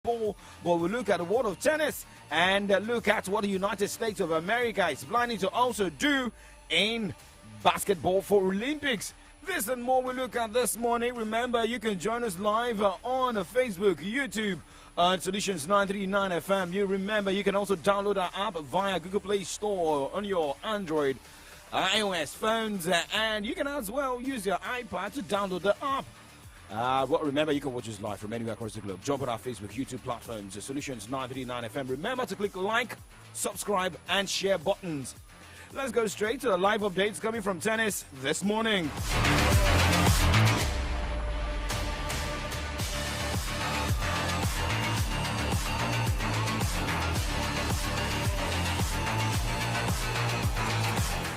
basketball, but we'll look at the world of tennis and look at what the United States of America is planning to also do in basketball for Olympics. This and more we look at this morning. Remember, you can join us live on Facebook, YouTube, on Solutions 939 FM. You remember, you can also download our app via Google Play Store on your Android, iOS phones, and you can as well use your iPad to download the app. Well, remember, you can watch us live from anywhere across the globe. Jump on our Facebook, YouTube platforms, Solutions 939 FM. Remember to click like, subscribe, and share buttons. Let's go straight to the live updates coming from tennis this morning.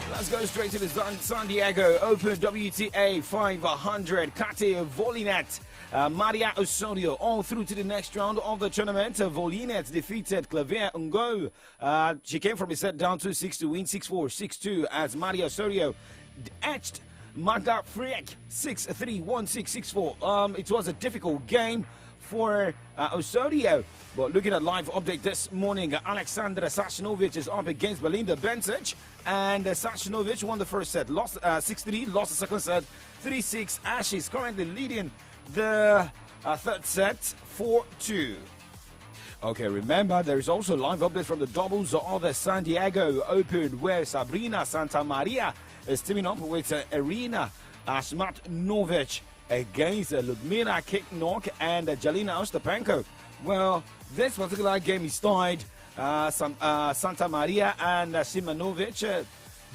Let's go straight to the San Diego Open WTA 500. Kate Volinet, Maria Osorio all through to the next round of the tournament. Volinet defeated Clavier Ngo. She came from a set down 2-6 to win 6-4, 6-2 as Maria Osorio etched Magda Frick 6-3, 1-6, 6-4. It was a difficult game for Osorio. But looking at live update this morning, Alexandra Sasnovich is up against Belinda Bencic, and Sasnovich won the first set, lost 6-3, lost the second set 3-6, as she's currently leading the third set 4-2. Okay, remember, there is also live update from the doubles of the San Diego Open, where Sabrina Santamaria is teaming up with Irina Smatnovich against Ludmila Kiknok and Jelena Ostapenko. Well, this particular game is tied. Santa Maria and Simanovic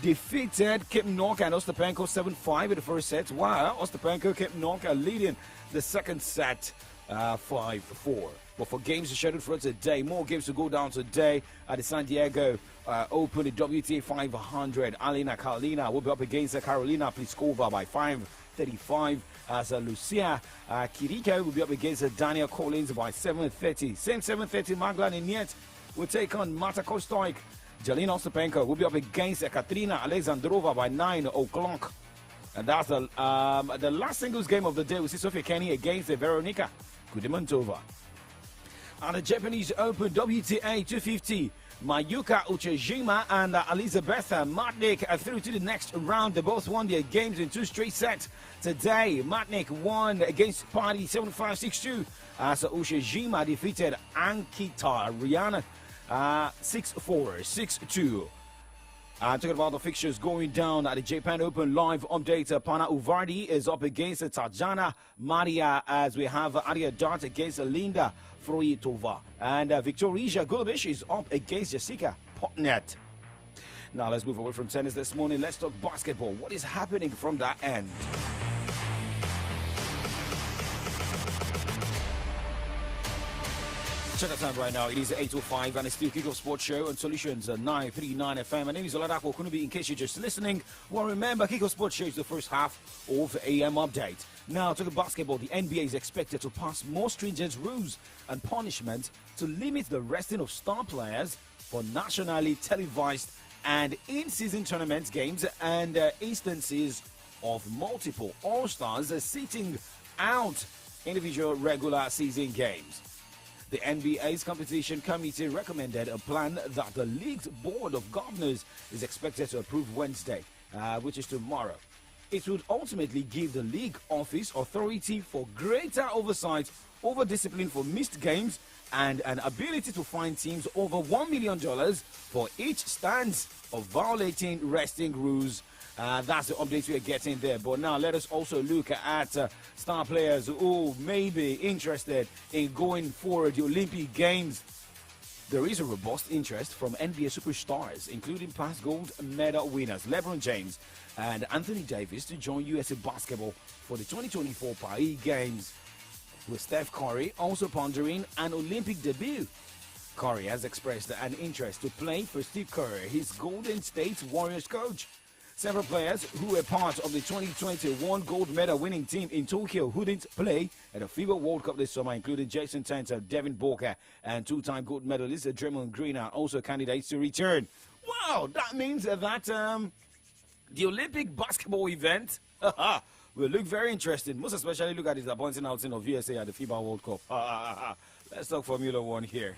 defeated Kipnok and Ostapenko 7-5 in the first set, while Ostapenko Kipnok are leading the second set 5-4. But for games scheduled for today, more games to go down today at the San Diego Open, the WTA 500. Alina Kalina will be up against Karolina Pliskova by 5:35 as Lucia Kiriko will be up against Daniel Collins by 7:30. Same 7:30, Maglan Inyet will take on Marta Kostoik. Jelena Ostapenko will be up against Katrina Alexandrova by 9 o'clock. And that's the last singles game of the day. We see Sofia Kenny against Veronika Kudermetova. And the Japanese Open WTA 250, Mayuka Uchijima and Elizabeth Matnik are through to the next round. They both won their games in 2 straight sets. Today, Matnik won against Party 7-5, 6-2 as Uchijima defeated Ankita Rihanna 6-4, 6-2. Talking about the fixtures going down at the Japan Open live update, Pana Uvardi is up against Tajana Maria, as we have Arya Dart against Linda Froitova, and Victoria Golubic is up against Jessica Potnet. Now let's move away from tennis this morning. Let's talk basketball. What is happening from that end? Check out time right now. It is 8:05 and it's still Kickoff Sports Show on Solutions 939 FM. My name is OLADAPO. Kunubi, in case you're just listening. Well, remember, Kickoff Sports Show is the first half of AM update. Now, to the basketball, the NBA is expected to pass more stringent rules and punishment to limit the resting of star players for nationally televised and in-season tournament games and instances of multiple All-Stars sitting out individual regular season games. The NBA's competition committee recommended a plan that the league's board of governors is expected to approve Wednesday, which is tomorrow. It would ultimately give the league office authority for greater oversight over discipline for missed games and an ability to fine teams over $1 million for each stance of violating resting rules. That's the update we are getting there. But now let us also look at star players who may be interested in going for the Olympic Games. There is a robust interest from NBA superstars, including past gold medal winners LeBron James and Anthony Davis, to join USA Basketball for the 2024 Paris Games, with Steph Curry also pondering an Olympic debut. Curry has expressed an interest to play for Steve Kerr, his Golden State Warriors coach. Several players who were part of the 2021 gold medal winning team in Tokyo who didn't play at the FIBA World Cup this summer, including Jason Tatum, Devin Booker, and two-time gold medalist Draymond Green, are also candidates to return. Wow, that means that the Olympic basketball event will look very interesting. Most especially look at the disappointing outing of USA at the FIBA World Cup. Let's talk Formula One here.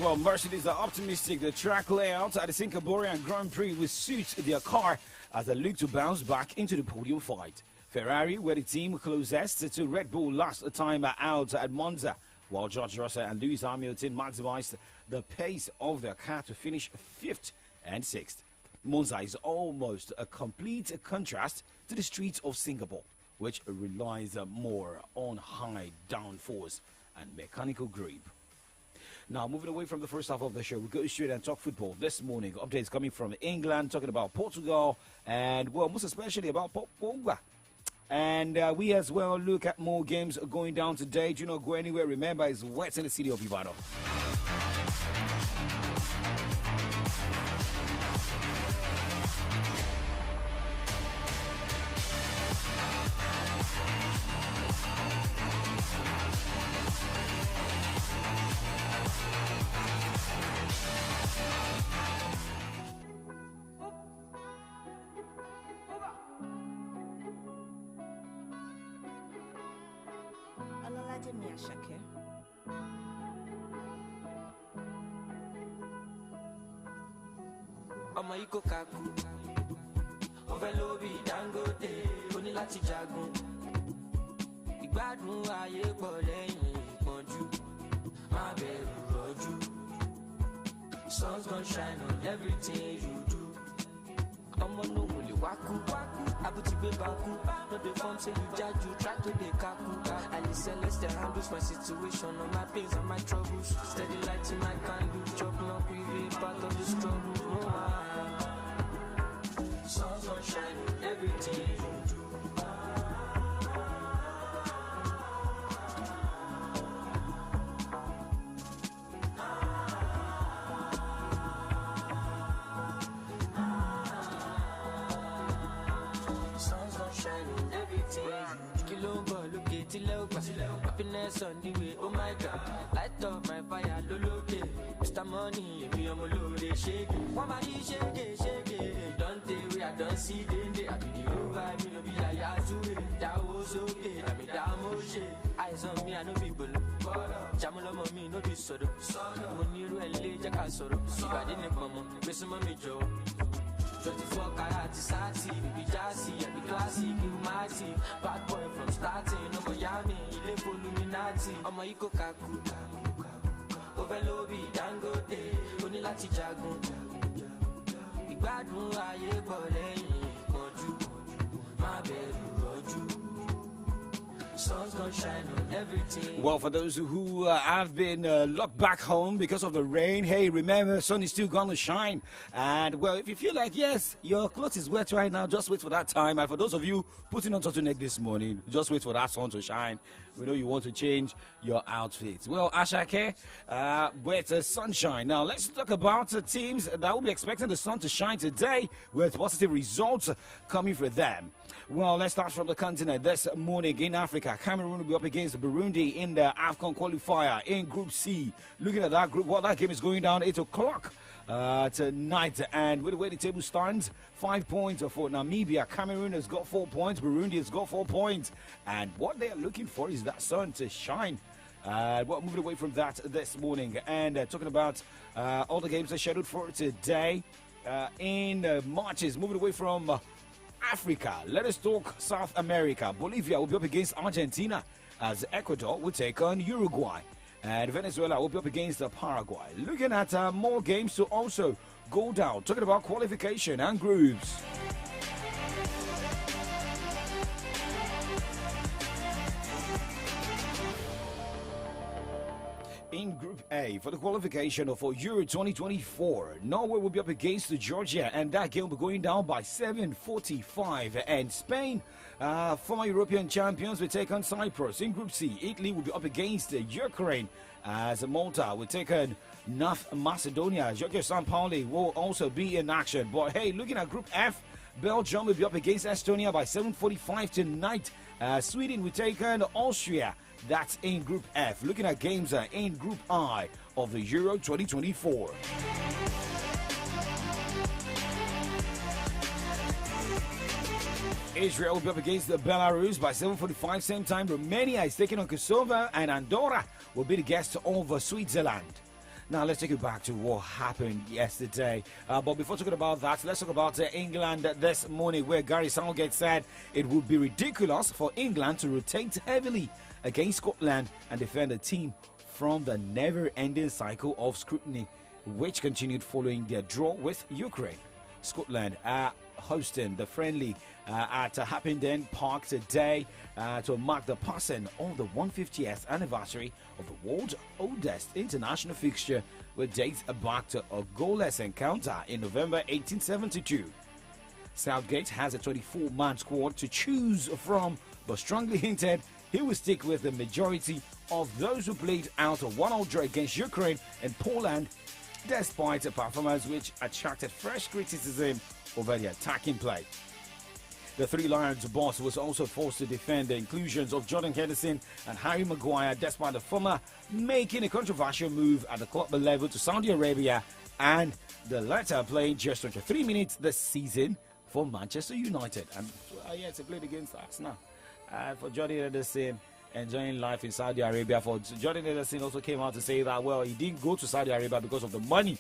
Well, Mercedes are optimistic the track layout at the Singaporean Grand Prix will suit their car as they look to bounce back into the podium fight. Ferrari were the team closest to Red Bull last time out at Monza, while George Russell and Lewis Hamilton maximized the pace of their car to finish 5th and 6th. Monza is almost a complete contrast to the streets of Singapore, which relies more on high downforce and mechanical grip. Now, moving away from the first half of the show, we go straight and talk football. This morning, updates coming from England, talking about Portugal, and, well, most especially about Pogba. And we as well look at more games going down today. Do not go anywhere. Remember, it's wet in the city of Ibadan. Ọmọ yìí kò kakú, ó fẹ́ lórí Dangote, ó ní láti jagun. Ìgbádùn ayé pọ̀ lẹ́yìn ìpọ́njú, má bẹ̀rù rọ́jú. Sun's gonna shine on everything you do. Ọmọ náà wò lè wá kú, àbútí gbé bá kú. No dey form say you judge, you try to dey kaku. Ali Celeste handles my situation, all my pains and my troubles. Steady lighting my candle, chop knock we be part of the struggle. Sun's gonna shine on everything you do. Sun's gonna shine on everything. Kilo look at happiness on the way. Oh my God, light up my fire, loloke. Mr. Money, if you am a shake. One body shake. Don't take we I don't see the I be the over, me no be like Yazoo. That was okay, I mean that motion. Eyes on me, I know people. Jamula mommy, no be sort of. When you really jack I sort of. If I didn't come, miss mommy Joe. 24 karat sati, baby jazzy, I be classy, you mighty. Bad boy from starting, no Miami, ile for Illuminati. Ọmọ yìí kò kakú, ó fẹ́ lórí Dangote, ó ní láti jagun. Ìgbádùn ayé pọ̀ lẹ́yìn ìpọ́njú, má bẹ̀rù rọ́jú. Sun's gonna shine on everything. Well, for those who have been locked back home because of the rain, hey, remember, sun is still gonna shine. And, well, if you feel like, yes, your clothes is wet right now, just wait for that time. And for those of you putting on turtleneck this morning, just wait for that sun to shine. We know you want to change your outfit. Well, Ashake, wet sunshine. Now, let's talk about teams that will be expecting the sun to shine today with positive results coming for them. Well, let's start from the continent. This morning in Africa, Cameroon will be up against Burundi in the AFCON qualifier in Group C. Looking at that group, well, that game is going down 8 o'clock tonight. And with the way the table stands, 5 points for Namibia. Cameroon has got 4 points. Burundi has got 4 points. And what they are looking for is that sun to shine. Well, moving away from that this morning and talking about all the games that are scheduled for today in matches. Moving away from Africa, let us talk South America. Bolivia will be up against Argentina as Ecuador will take on Uruguay. And Venezuela will be up against Paraguay. Looking at more games to also go down. Talking about qualification and groups. In Group A, for the qualification for Euro 2024, Norway will be up against Georgia, and that game will be going down by 7:45. And Spain, former European champions, will take on Cyprus. In Group C, Italy will be up against Ukraine, as Malta will take on North Macedonia. Giorgio Sampaoli will also be in action. But hey, looking at Group F, Belgium will be up against Estonia by 7:45 tonight. Sweden will take on Austria. That's in Group F. Looking at games in Group I of the Euro 2024. Israel will be up against Belarus by 7:45 same time. Romania is taking on Kosovo, and Andorra will be the guest of Switzerland. Now let's take it back to what happened yesterday. But before talking about that, let's talk about England this morning, where Gary Southgate said it would be ridiculous for England to rotate heavily against Scotland and defend the team from the never-ending cycle of scrutiny, which continued following their draw with Ukraine. Scotland are hosting the friendly at Hampden Park today to mark the passing of the 150th anniversary of the world's oldest international fixture, with dates back to a goalless encounter in November 1872. Southgate has a 24-man squad to choose from, but strongly hinted he will stick with the majority of those who played out a 1-0 draw against Ukraine and Poland, despite a performance which attracted fresh criticism over the attacking play. The Three Lions boss was also forced to defend the inclusions of Jordan Henderson and Harry Maguire, despite the former making a controversial move at the club level to Saudi Arabia, and the latter playing just 23 minutes this season for Manchester United. And yeah, to play against Arsenal. For Jordan Henderson enjoying life in Saudi Arabia. For Jordan Henderson also came out to say that, well, he didn't go to Saudi Arabia because of the money.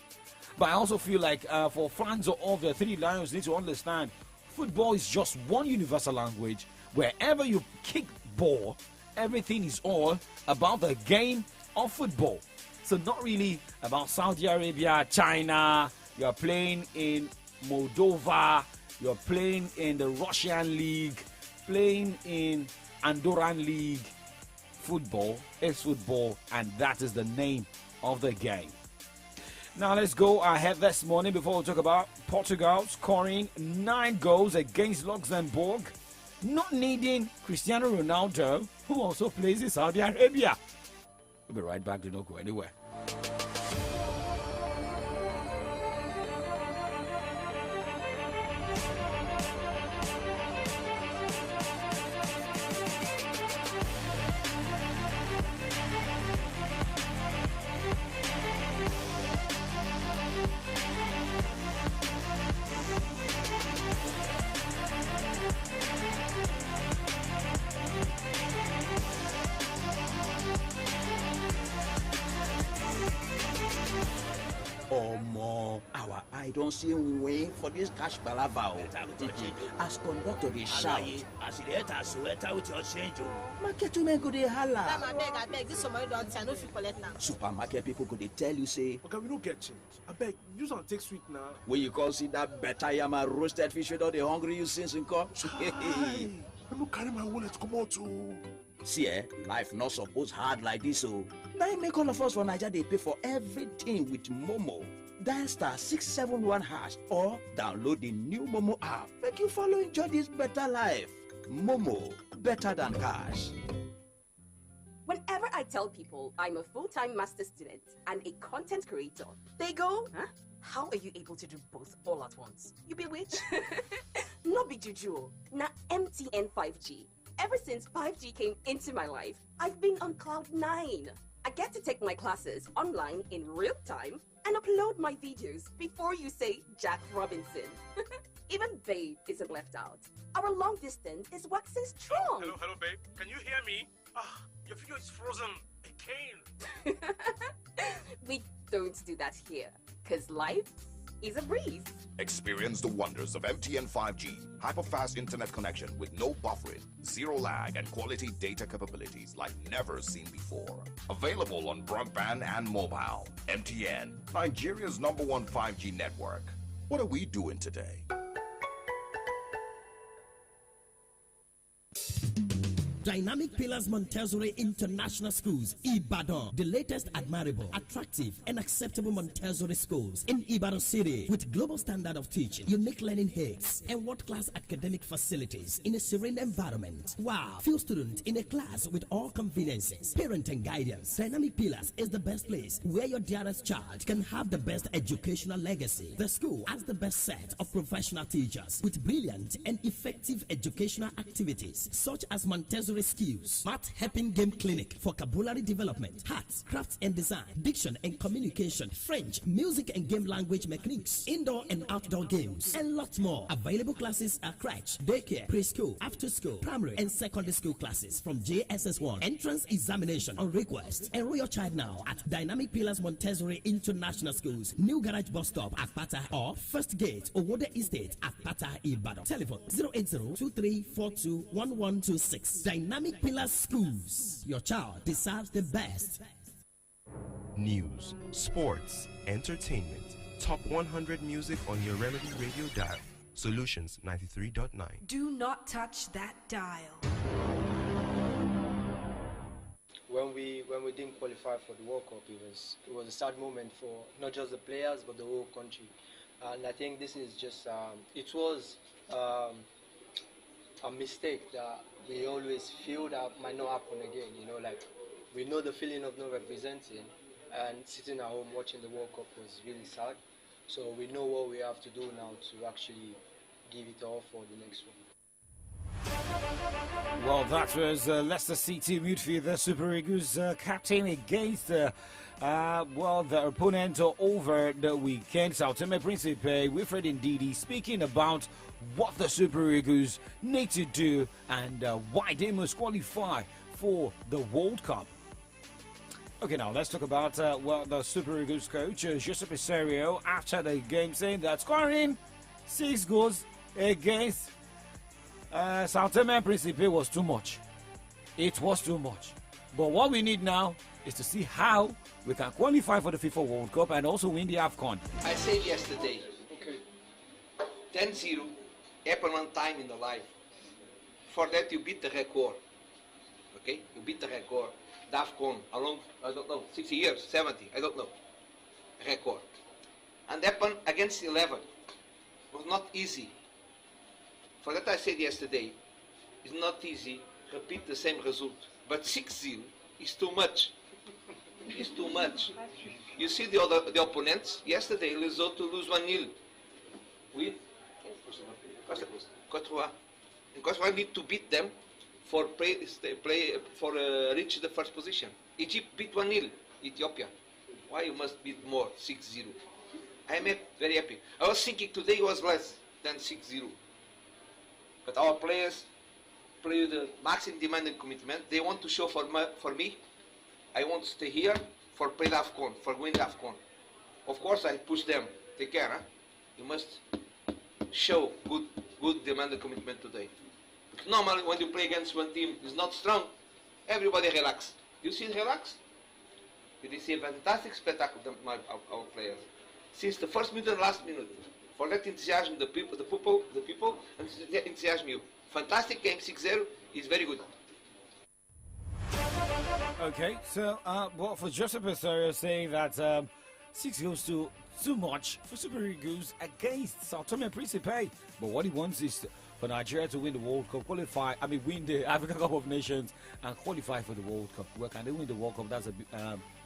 But I also feel like for fans of the Three Lions need to understand, football is just one universal language. Wherever you kick ball, everything is all about the game of football. So not really about Saudi Arabia, China. You're playing in Moldova. You're playing in the Russian League. Playing in Andorran League. Football is football, and that is the name of the game. Now let's go ahead this morning before we talk about Portugal scoring 9 goals against Luxembourg, not needing Cristiano Ronaldo, who also plays in Saudi Arabia. We'll be right back. Do not go anywhere. Our eye don't see way for this cash palava. As conductor they shout. As you enter, so enter with your change. Market women go dey holla. I beg, this somebody don't tell, no fit collect now. Supermarket people go dey tell you say, okay, we don't get change. I beg, use and take sweet now. when you call see that better yama roasted fish without the hungry you since in call. I don't carry my wallet come out too. See, life not supposed hard like this, so now you make all of us for Nigeria they pay for everything with Momo. Dial star 671 hash or download the new Momo app. Make you follow enjoy this better life. Momo, better than cash. Whenever I tell people I'm a full-time master student and a content creator, they go, huh? How are you able to do both all at once? You bewitch? No big juju. Na MTN 5G. Ever since 5G came into my life, I've been on cloud 9. I get to take my classes online in real time and upload my videos before you say Jack Robinson. Even Babe isn't left out. Our long distance is waxing strong. Hello, babe. Can you hear me? Your video is frozen again. We don't do that here, because life is a breeze. Experience the wonders of MTN 5G. Hyper-fast internet connection with no buffering, zero lag, and quality data capabilities like never seen before. Available on broadband and mobile. MTN, Nigeria's #1 5G network. What are we doing today? Dynamic Pillars Montessori International Schools, Ibadan. The latest admirable, attractive, and acceptable Montessori schools in Ibadan City with global standard of teaching, unique learning aids, and world-class academic facilities in a serene environment. Wow! Few students in a class with all conveniences, parent and guidance. Dynamic Pillars is the best place where your dearest child can have the best educational legacy. The school has the best set of professional teachers with brilliant and effective educational activities such as Montessori skills, math helping game clinic, vocabulary development, arts, crafts and design, diction and communication, French, music and game language mechanics, indoor and outdoor games, and lots more. Available classes are crèche, daycare, preschool, after school, primary and secondary school classes from JSS1. Entrance examination on request. Enroll your child now at Dynamic Pillars Montessori International Schools, New Garage Bus Stop, Akpata, or First Gate, Owode Estate, Akpata, Ibadan. Telephone 080-2342-1126. Dynamic Pillars Schools. Your child deserves the best. News, sports, entertainment. Top 100 music on your Remedy Radio dial. Solutions 93.9. Do not touch that dial. When we didn't qualify for the World Cup, it was a sad moment for not just the players but the whole country. And I think this is just it was a mistake that we always feel that might not happen again. You know, like we know the feeling of not representing, and sitting at home watching the World Cup was really sad. So we know what we have to do now to actually give it all for the next one. Well, that was Leicester City midfielder Super Eagles captain against the opponent over the weekend. Sao Tome Principe, Wilfred Ndidi, speaking about what the Super Eagles need to do and why they must qualify for the World Cup. Okay, now let's talk about the Super Eagles coach, Giuseppe Serio, after the game, saying that scoring 6 goals against Sao Tome Principe was too much. It was too much. But what we need now is to see how we can qualify for the FIFA World Cup and also win the AFCON. I said yesterday, 10-0 happened one time in the life. For that you beat the record. Okay? You beat the record. The AFCON along, I don't know, 60 years, 70, I don't know. Record. And happened against 11. It was not easy. For that I said yesterday, it's not easy to repeat the same result. But 6-0 is too much. It's too much. You see the opponents, yesterday Lesotho lose 1-0. We because we need to beat them for reach the first position. Egypt beat 1-0 Ethiopia. Why you must beat more 6-0? I am very happy. I was thinking today was less than 6-0. But our players play with the maximum demand and commitment. They want to show for me. I want to stay here for play the AFCON, for win the AFCON. Of course, I push them. Take care. Huh? You must show good demand and commitment today. Because normally, when you play against one team is not strong, everybody relax. You see relax? You see a fantastic spectacle from our players. Since the first minute and last minute, for that enthusiasm, the people, and enthusiasm you. Fantastic game, 6-0 is very good. Okay, so for Joseph Pesaro saying that 6 goes too much for Super Eagles against Sao Tome and Principe. But what he wants is for Nigeria to win the World Cup, win the African Cup of Nations and qualify for the World Cup. Well, can they win the World Cup? That's a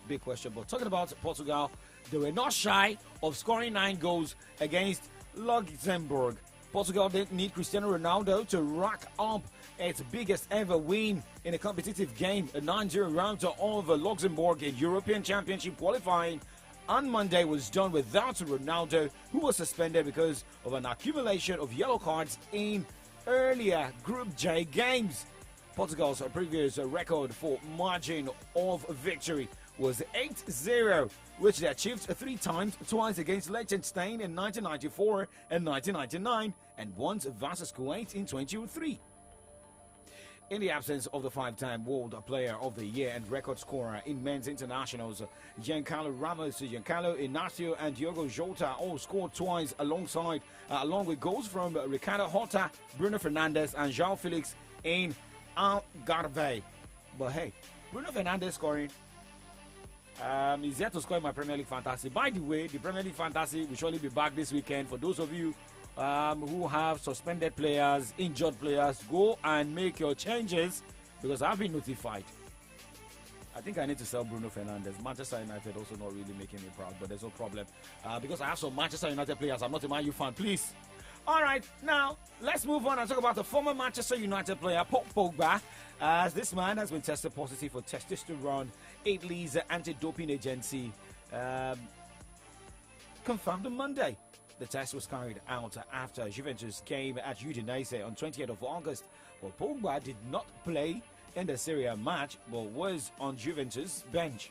big question. But talking about Portugal, they were not shy of scoring 9 goals against Luxembourg. Portugal didn't need Cristiano Ronaldo to rack up its biggest ever win in a competitive game, a 9-0 round over Luxembourg in European Championship qualifying. On Monday was done without Ronaldo, who was suspended because of an accumulation of yellow cards in earlier Group J games. Portugal's previous record for margin of victory was 8-0, which they achieved 3 times, twice against Liechtenstein in 1994 and 1999, and once versus Kuwait in 2003. In the absence of the 5-time World Player of the Year and record scorer in men's internationals, Giancarlo Ramos, Giancarlo Inacio, and Diogo Jota all scored twice along with goals from Ricardo Horta, Bruno Fernandes, and João Felix in Algarve. But hey, Bruno Fernandes scoring. He's yet to score in my Premier League Fantasy. By the way, the Premier League Fantasy will surely be back this weekend. For those of you who have suspended players, injured players, go and make your changes because I've been notified. I think I need to sell Bruno Fernandes. Manchester United also not really making me proud, but there's no problem. Because I have some Manchester United players. I'm not a Man U fan, please. All right, now let's move on and talk about the former Manchester United player, Paul Pogba, as this man has been tested positive for testosterone. Italy's anti-doping agency confirmed on Monday. The test was carried out after Juventus game at Udinese on 28th of August. But Pogba did not play in the Serie A match, but was on Juventus' bench.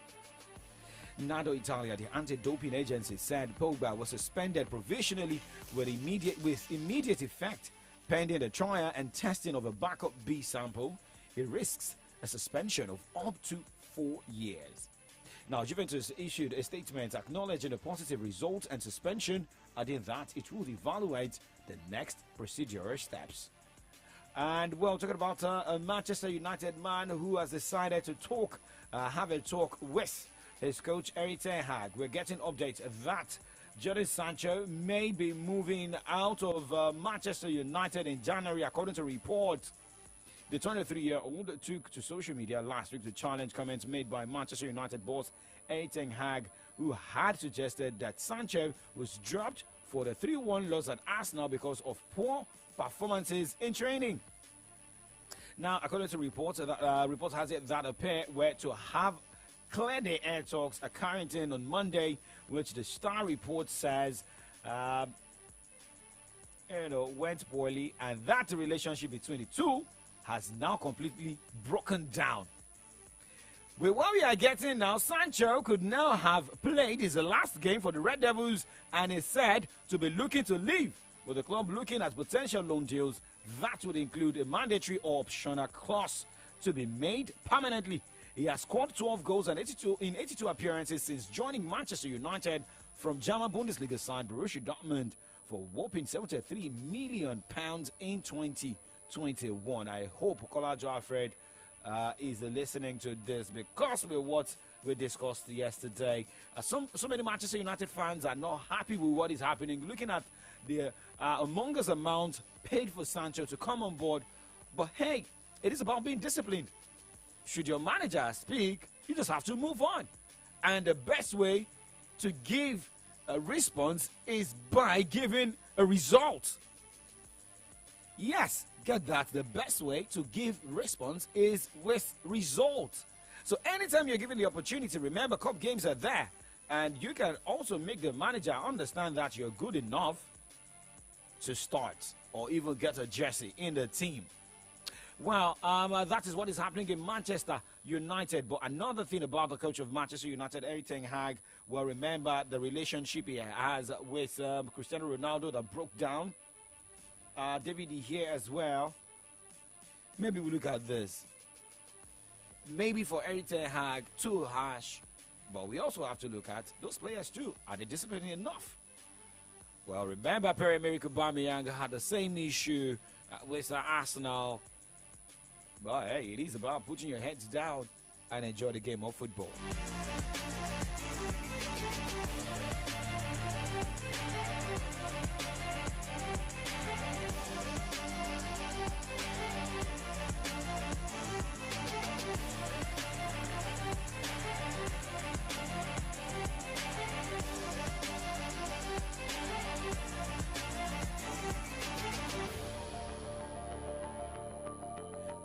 Nado Italia, the anti-doping agency, said Pogba was suspended provisionally with immediate effect pending the trial and testing of a backup B sample. He risks a suspension of up to 4 years. Now, Juventus issued a statement acknowledging the positive result and suspension, adding that it will evaluate the next procedural steps. And well, talking about a Manchester United man who has decided to have a talk with his coach Erik ten Hag. We're getting updates that Jadon Sancho may be moving out of Manchester United in January, according to reports. The 23-year-old took to social media last week to challenge comments made by Manchester United boss Erik ten Hag, who had suggested that Sancho was dropped for the 3-1 loss at Arsenal because of poor performances in training. Now, according to reports, reports has it that a pair were to have cleared the air talks at Carrington on Monday, which the Star report says went poorly, and that the relationship between the two has now completely broken down. With what we are getting now, Sancho could now have played his last game for the Red Devils and is said to be looking to leave, with the club looking at potential loan deals that would include a mandatory or optional clause to be made permanently. He has scored 12 goals and 82 appearances since joining Manchester United from German Bundesliga side Borussia Dortmund for a whopping £73 million in 2021. I hope Kolajo Alfred is listening to this, because with what we discussed yesterday, so many Manchester United fans are not happy with what is happening, looking at the humongous amount paid for Sancho to come on board. But hey, it is about being disciplined. Should your manager speak, you just have to move on. And the best way to give a response is by giving a result. Yes, get that. The best way to give response is with results. So anytime you're given the opportunity, remember, cup games are there. And you can also make the manager understand that you're good enough to start or even get a jersey in the team. Well, that is what is happening in Manchester United. But another thing about the coach of Manchester United, Erik ten Hag, well, remember the relationship he has with Cristiano Ronaldo that broke down. David here as well. Maybe we look at this. Maybe for Erik ten Hag, too harsh. But we also have to look at those players too. Are they disciplined enough? Well, remember Pierre-Emerick Aubameyang had the same issue with Arsenal. But hey, it is about putting your heads down and enjoy the game of football.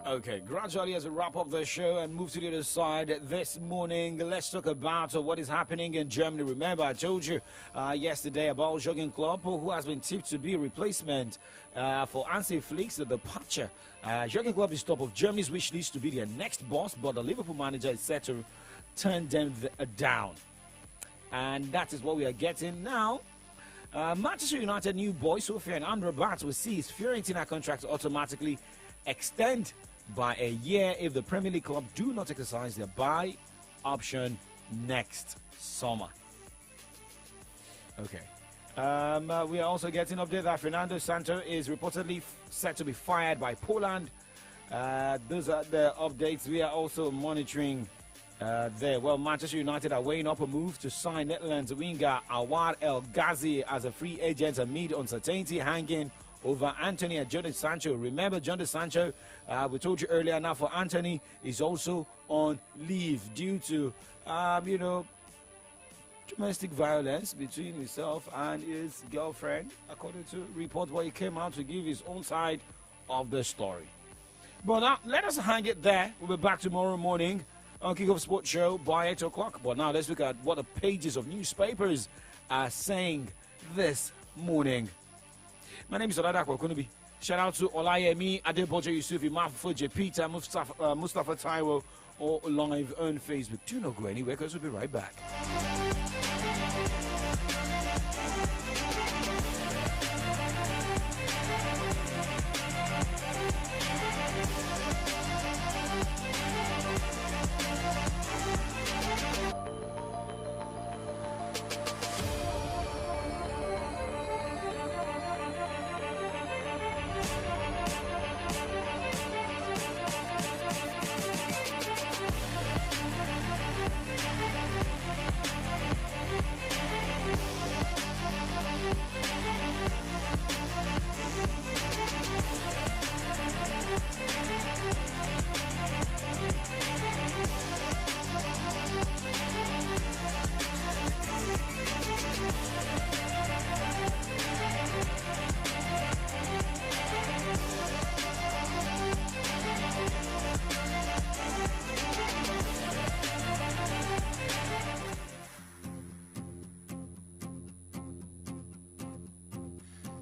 Okay, gradually as we wrap up the show and move to the other side this morning, let's talk about what is happening in Germany. Remember, I told you yesterday about Jurgen Klopp, who has been tipped to be a replacement for Hansi Flick's departure. Jurgen Klopp is top of Germany's wish list to be their next boss, but the Liverpool manager is set to turn them down. And that is what we are getting now. Manchester United new boy Sofiane Amrabat will see his Fiorentina contract automatically extend by a year if the Premier League club do not exercise their buy option next summer. Okay. We are also getting update that Fernando Santos is reportedly set to be fired by Poland Those are the updates we are also monitoring there. Well, Manchester United are weighing up a move to sign Netherlands winger Awad El Ghazi as a free agent amid uncertainty hanging over Anthony and Jadon Sancho. Remember, Jadon Sancho, we told you earlier, now for Anthony, is also on leave due to, domestic violence between himself and his girlfriend, according to reports where he came out to give his own side of the story. But now, let us hang it there. We'll be back tomorrow morning on Kickoff Sports Show by 8 o'clock. But now let's look at what the pages of newspapers are saying this morning. My name is OLADAPO Kunubi. Shout out to Olayemi, Adebojo Yusufi, Mafuji, Peter, Mustafa Taiwo, or live on Facebook. Do not go anywhere because we'll be right back.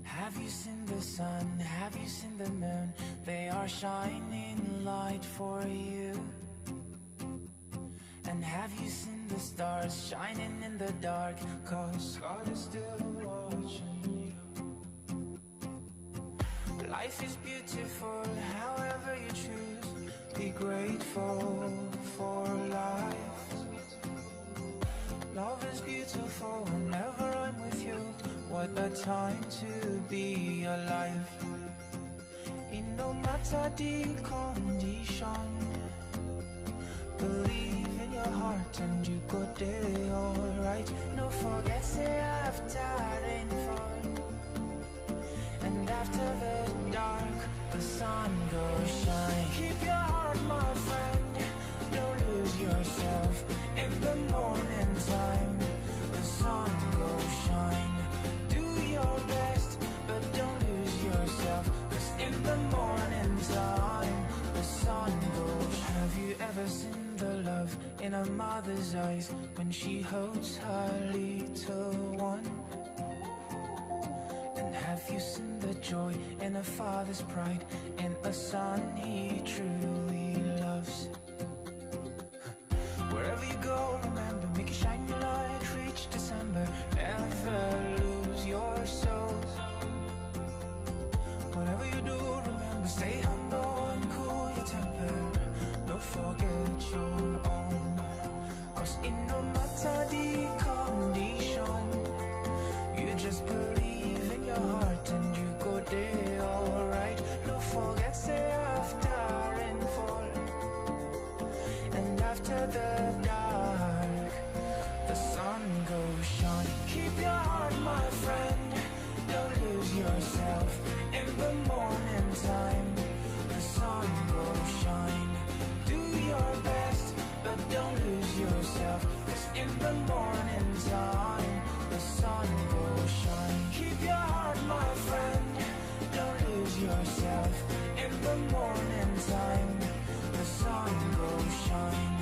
Have you seen the sun? Have you seen the moon? They are shining light for you. And have you seen the stars shining in the dark? 'Cause God is still watching you. Life is beautiful, however you choose. Be grateful for life. Love is beautiful whenever I'm with you. What a time to be alive. In no matter the condition, believe in your heart and you go there alright. No forget say after rainfall, and after the dark the sun goes shine. Keep your heart, my friend, don't lose yourself. In the morning time the sun goes shine. Do your best, but don't lose yourself. 'Cause in the morning time the sun goes. Have you ever seen the love in a mother's eyes when she holds her little one? And have you seen the joy in a father's pride in a son he truly loves? Wherever you go, remember, make it shine your light, reach December. Never lose your soul. Whatever you do, remember, stay humble and cool your temper. Don't forget your own. 'Cause in no matter the condition, you just believe in your heart and you go there alright. Don't forget, say after rainfall, and after the dark the sun goes shine. Keep your heart, my friend, don't lose yourself. In the morning time the sun goes shine. Do your best, but don't lose yourself. 'Cause in the morning time the sun goes shine. Keep your heart, my friend, don't lose yourself. In the morning time the sun goes shine.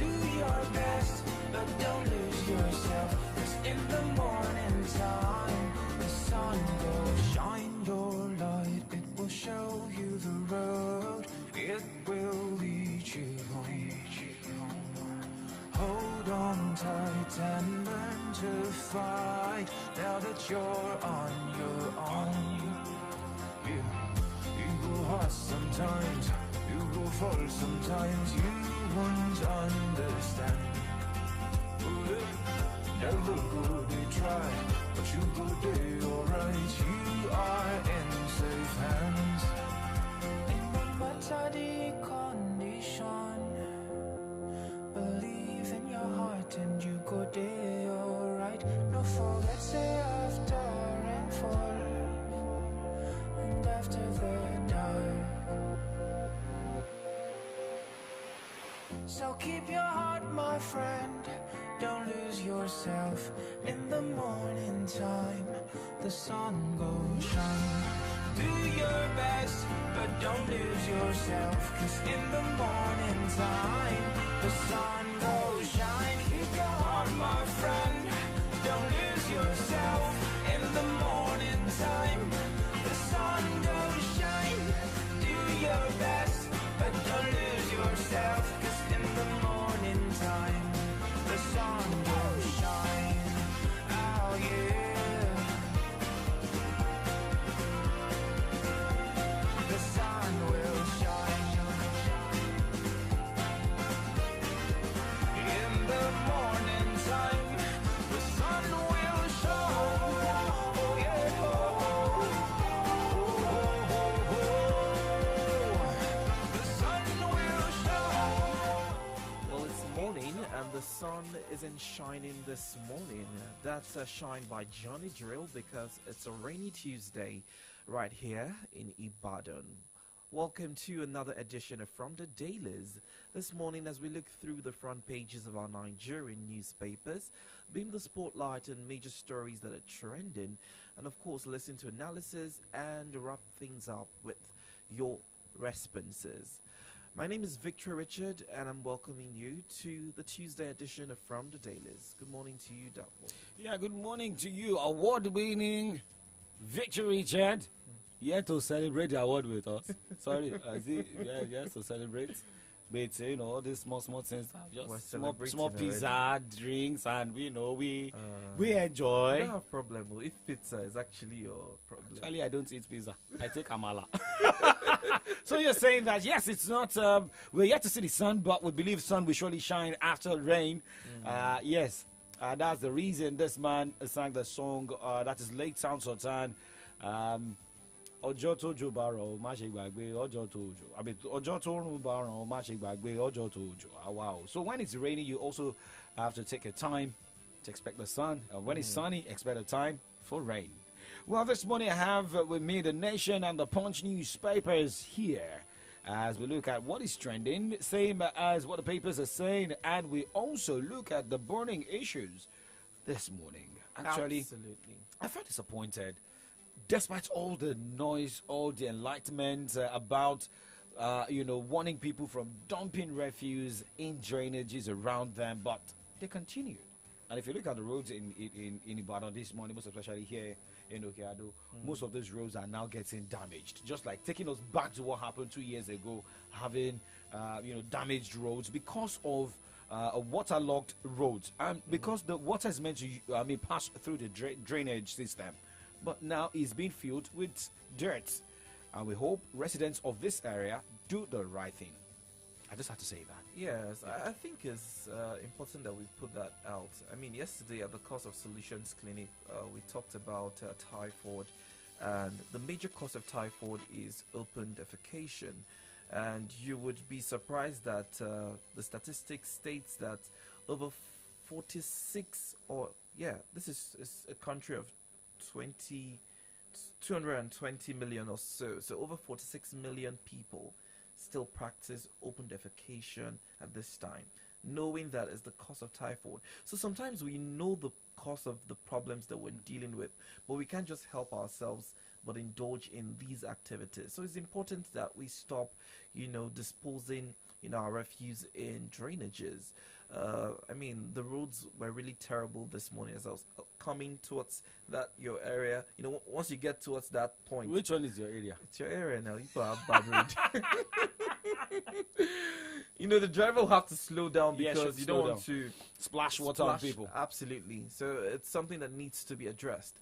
Do your best, but don't lose yourself. 'Cause in the morning time the sun goes shine. Your light, it will show you the road. It will lead you home. Hold on tight and learn to fight. Now that you're on your own, you go hard sometimes, you go fall sometimes. You won't understand. Never go to try, but you go there alright. You are in safe hands. In no matter the So keep your heart, my friend. Don't lose yourself. In the morning time, the sun goes shine. Do your best, but don't lose yourself. 'Cause in the morning time, the sun goes shine. Keep your heart, my friend. Don't lose yourself. In the morning time, the sun goes shine. Do your best, but don't lose yourself. 'Cause in the morning time, the sun will shine. Oh yeah. The sun will shine. In the morning time, the sun will shine. Oh yeah. The sun will shine. Well, it's morning and the sun isn't shining this morning. That's a shine by Johnny Drill because it's a rainy Tuesday right here in Ibadan. Welcome to another edition of From the Dailies. This morning, as we look through the front pages of our Nigerian newspapers, beam the spotlight on major stories that are trending, and of course, listen to analysis and wrap things up with your responses. My name is Victor Richard, and I'm welcoming you to the Tuesday edition of From the Dailies. Good morning to you, Dapo. Yeah, good morning to you, award-winning Victor Richard. You had to celebrate the award with us. Sorry, yes, to celebrate. But you know, all these small things, We're just celebrating small pizza, already. drinks, and we enjoy. I don't have problem if pizza is actually your problem. Actually, I don't eat pizza. I take amala. So you're saying that yes, it's not. We're yet to see the sun, but we believe sun will surely shine after rain. Yes, that's the reason this man sang the song. That is Lake Town Sultan. Ọjọ́ tó jò bá rọ̀ má ṣe gbàgbé ọjọ́ tó jò. I mean, ọjọ́ tó rùn bá rọ̀ má ṣe gbàgbé ọjọ́ tó jò. Wow. So when it's raining, you also have to take a time to expect the sun. And when it's sunny, expect a time for rain. Well, this morning I have with me the Nation and the Punch newspapers here as we look at what is trending, same as what the papers are saying, and we also look at the burning issues this morning. Actually, Absolutely. I felt disappointed. Despite all the noise, all the enlightenment about, warning people from dumping refuse in drainages around them, but they continued. And if you look at the roads in Ibadan this morning, most especially here in Okeado, most of those roads are now getting damaged. Just like taking us back to what happened 2 years ago, having, damaged roads because of waterlogged roads. And because the water is meant to, pass through the drainage system. But now it's being filled with dirt. And we hope residents of this area do the right thing. I just had to say that. Yes, I think it's important that we put that out. I mean, yesterday at the Cause of Solutions Clinic, we talked about typhoid. And the major cause of typhoid is open defecation. And you would be surprised that the statistics states that over 46, this is a country of 220 million or so. So over 46 million people still practice open defecation at this time, knowing that is the cause of typhoid. So sometimes we know the cause of the problems that we're dealing with, but we can't just help ourselves but indulge in these activities. So it's important that we stop, disposing, our refuse in drainages. The roads were really terrible this morning as I was coming towards your area. Once you get towards that point. Which one is your area? It's your area now. You have bad road. The driver will have to slow down because you don't want to splash water on people. Absolutely. So it's something that needs to be addressed.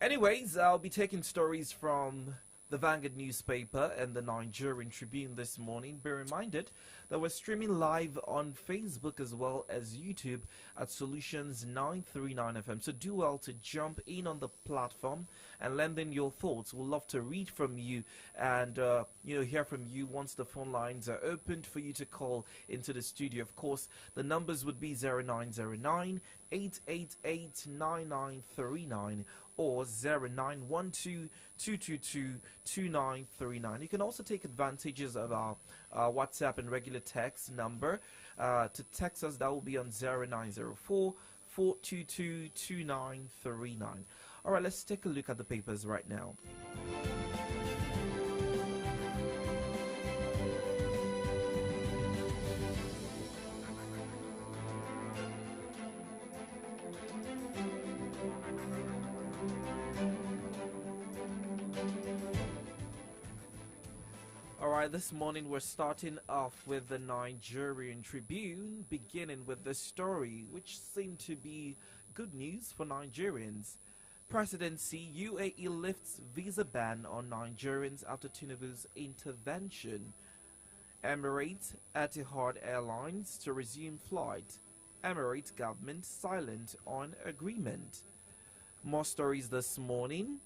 Anyways, I'll be taking stories from the Vanguard newspaper and the Nigerian Tribune this morning. Be reminded that we're streaming live on Facebook as well as YouTube at Solutions 939 FM. So do well to jump in on the platform and lend in your thoughts. We'd love to read from you and hear from you once the phone lines are opened for you to call into the studio. Of course, the numbers would be 0909 888 9939 or 0912-222-2939. You can also take advantages of our WhatsApp and regular text number. To text us, that will be on 0904-422-2939. All right, let's take a look at the papers right now. This morning we're starting off with the Nigerian Tribune, beginning with the story which seemed to be good news for Nigerians. Presidency: UAE lifts visa ban on Nigerians after Tinubu's intervention. Emirates: Etihad Airlines to resume flight. Emirates government silent on agreement. More stories this morning.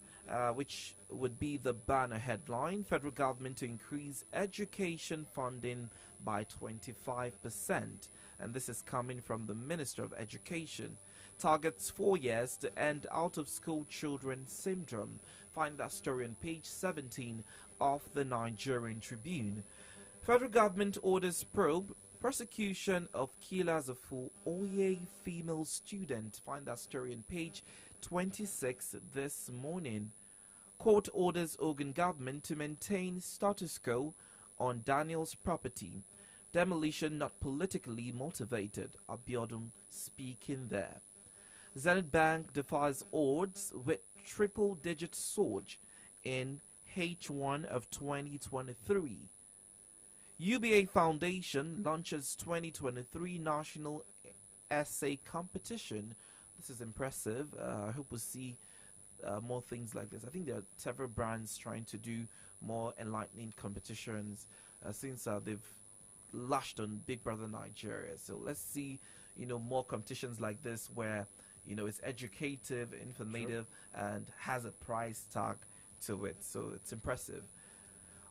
Which would be the banner headline: Federal government to increase education funding by 25%. And this is coming from the Minister of Education. Targets 4 years to end out-of-school children syndrome. Find that story on page 17 of the Nigerian Tribune. Federal government orders probe prosecution of killers of Oye female student. Find that story on page 26 this morning. Court orders Ogun government to maintain status quo on Daniel's property. Demolition not politically motivated. Abiodun speaking there. Zenith Bank defies odds with triple-digit surge in H1 of 2023. UBA Foundation launches 2023 National Essay Competition. This is impressive. I hope we'll see more things like this. I think there are several brands trying to do more enlightening competitions since they've lashed on Big Brother Nigeria. So let's see, more competitions like this where, it's educative, informative, and has a price tag to it. So it's impressive.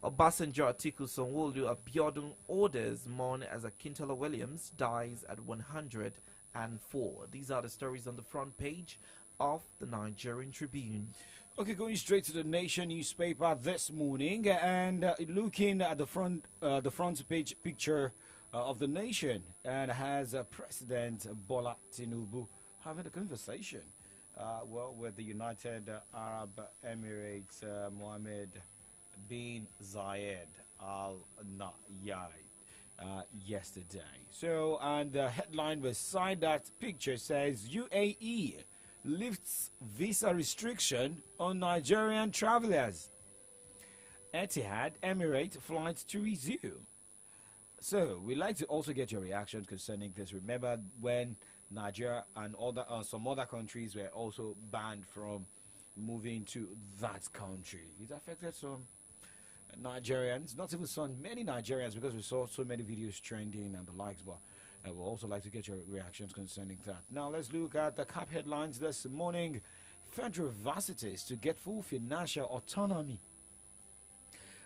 Obasanjo Atiku Sanwo-Olu Abiodun orders mourn as Akintola Williams dies at 104. These are the stories on the front page of the Nigerian Tribune. Okay, going straight to the Nation newspaper this morning and looking at the front page picture of the Nation, and has President Bola Tinubu having a conversation with the United Arab Emirates Mohammed bin Zayed Al Nahyan yesterday. So, and the headline beside that picture says UAE lifts visa restriction on Nigerian travelers. Etihad Emirates flights to resume. So we'd like to also get your reactions concerning this. Remember when Nigeria and some other countries were also banned from moving to that country? It affected some Nigerians, not even some, many Nigerians, because we saw so many videos trending and the likes, but we'd also like to get your reactions concerning that. Now let's look at the cap headlines this morning. Federal universities to get full financial autonomy.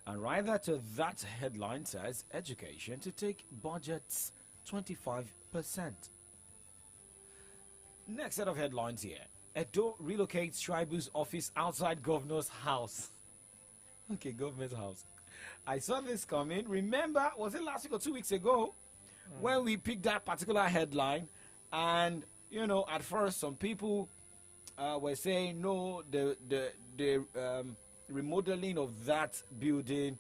And right to that headline says education to take budgets 25%. Next set of headlines here. Edo relocates Tribu's office outside governor's house. Okay, government house. I saw this coming. Remember, was it last week or 2 weeks ago when we picked that particular headline? And, at first some people were saying, no, the remodeling of that building,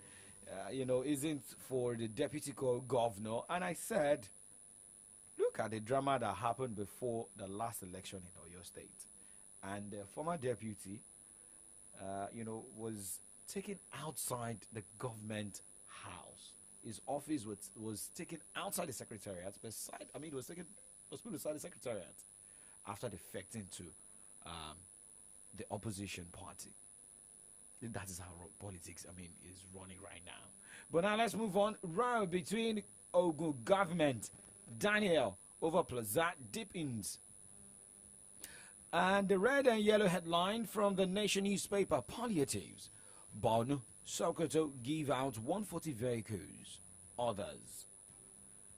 isn't for the deputy governor. And I said, look at the drama that happened before the last election in Oyo State. And the former deputy, was taken outside the government house. His office was taken outside the secretariat. It was put beside the secretariat after defecting to the opposition party. That is how politics, is running right now. But now let's move on. Row between Ogun government, Daniel over Plaza deepens. And the red and yellow headline from the Nation newspaper: palliatives. Borno, Sokoto give out 140 vehicles. Others.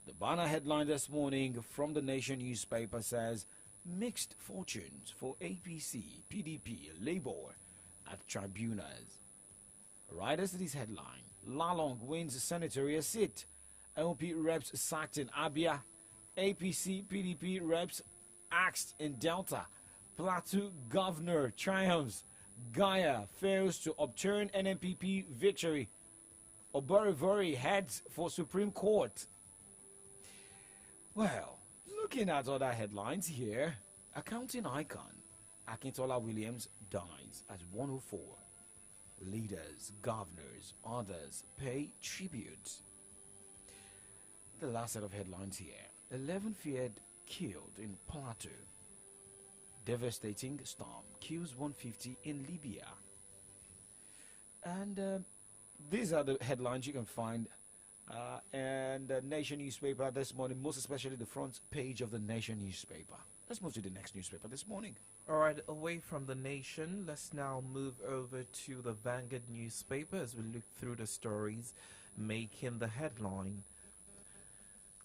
The banner headline this morning from the Nation newspaper says, Mixed fortunes for APC, PDP, Labour at tribunals. Right as this headline, Lalong wins senatorial seat. LP reps sacked in Abia. APC, PDP reps axed in Delta. Plateau governor triumphs. Gaia fails to upturn NNPP victory. Oborivori heads for Supreme Court. Well, looking at other headlines here, accounting icon Akintola Williams dies at 104. Leaders, governors, others pay tribute. The last set of headlines here. 11 feared killed in Plateau. Devastating storm kills 150 in Libya. And these are the headlines you can find in the Nation newspaper this morning, most especially the front page of the Nation newspaper. Let's move to the next newspaper this morning. All right, away from the Nation, let's now move over to the Vanguard newspaper as we look through the stories making the headline.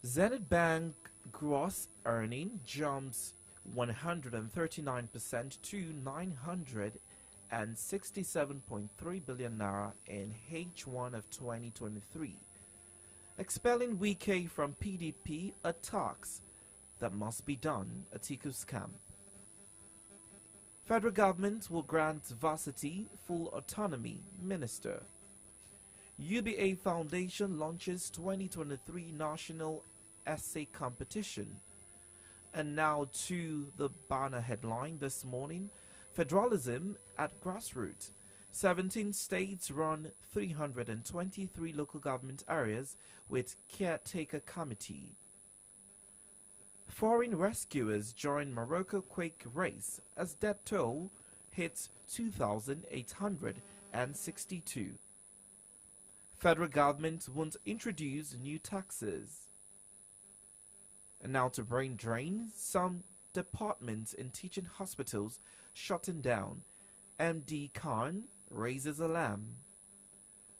Zenith Bank gross earning jumps 139% to 967.3 billion naira in H1 of 2023. Expelling Wike from PDP, a tax that must be done, Atiku's camp. Federal government will grant varsity full autonomy, Minister. UBA Foundation launches 2023 National Essay Competition. And now to the banner headline this morning, Federalism at Grassroots. 17 states run 323 local government areas with caretaker committee. Foreign rescuers join Morocco quake race as death toll hits 2,862. Federal government won't introduce new taxes. And now to brain drain, some departments in teaching hospitals shutting down. MD Khan raises alarm.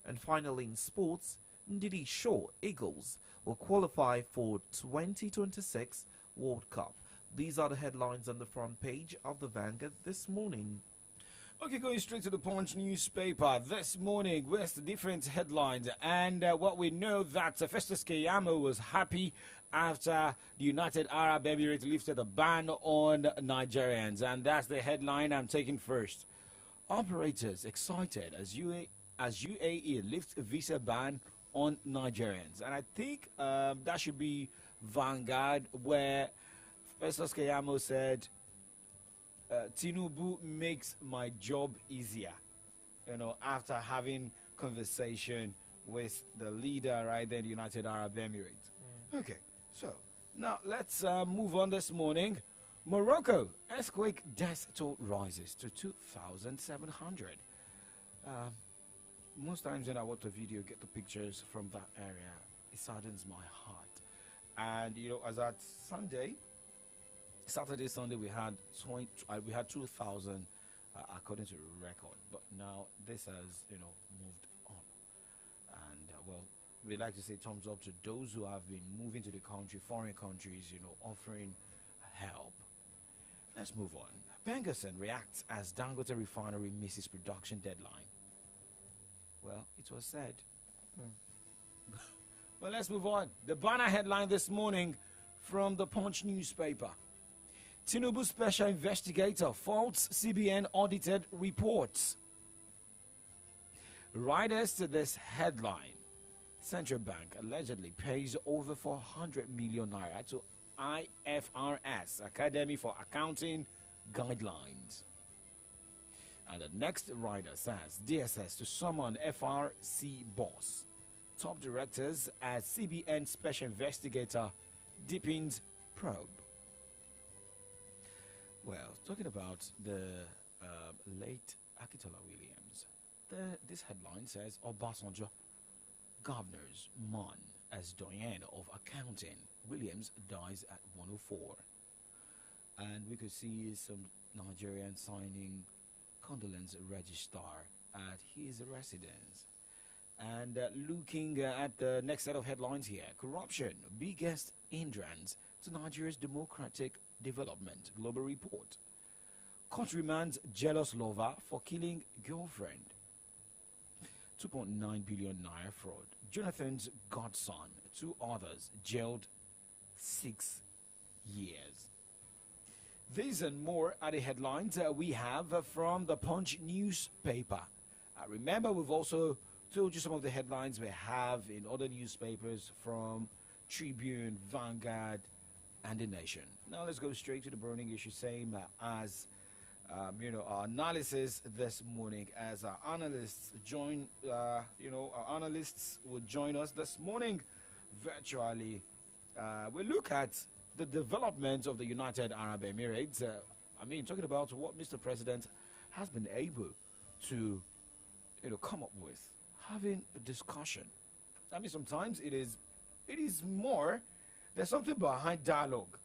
And finally in sports, Ndidi Shaw Eagles will qualify for 2026 World Cup. These are the headlines on the front page of the Vanguard this morning. Okay, going straight to the Punch newspaper this morning with the different headlines. And what we know that Festus Keyamo was happy after the United Arab Emirates lifted a ban on Nigerians. And that's the headline I'm taking first. Operators excited as UAE lifts a visa ban on Nigerians. And I think that should be Vanguard, where Festus Keyamo said, Tinubu makes my job easier, after having conversation with the leader right there in the United Arab Emirates. Okay, so now let's move on this morning. Morocco, earthquake death toll rises to 2,700. Most times when I watch a video, get the pictures from that area, it saddens my heart. And, as at Saturday, Sunday, we had 2,000 according to the record. But now this has, moved on. And, we'd like to say thumbs up to those who have been moving to the country, foreign countries, offering help. Let's move on. Bengerson reacts as Dangote refinery misses production deadline. Well, it was said. Well, let's move on. The banner headline this morning from the Punch newspaper. Tinubu special investigator faults CBN audited reports. Riders to this headline. Central Bank allegedly pays over 400 million naira to IFRS, Academy for Accounting Guidelines. And the next rider says DSS to summon FRC boss. Top directors as CBN special investigator deepens probe. Well, talking about the late Akintola Williams, this headline says Obasanjo governors mourn as doyen of accounting. Williams dies at 104. And we could see some Nigerians signing condolence register at his residence. And looking at the next set of headlines here, corruption, biggest hindrance to Nigeria's democratic development. Global report. Court remands jealous lover for killing girlfriend. 2.9 billion naira fraud. Jonathan's godson, 2 others, jailed 6 years. These and more are the headlines we have from the Punch newspaper. Remember, we've also told you some of the headlines we have in other newspapers from Tribune, Vanguard, and The Nation. Now let's go straight to the burning issue, same as our analysis this morning, as our analysts join, our analysts will join us this morning virtually. We look at the development of the United Arab Emirates. Talking about what Mr. President has been able to, come up with, having a discussion. Sometimes it is more, there's something behind dialogue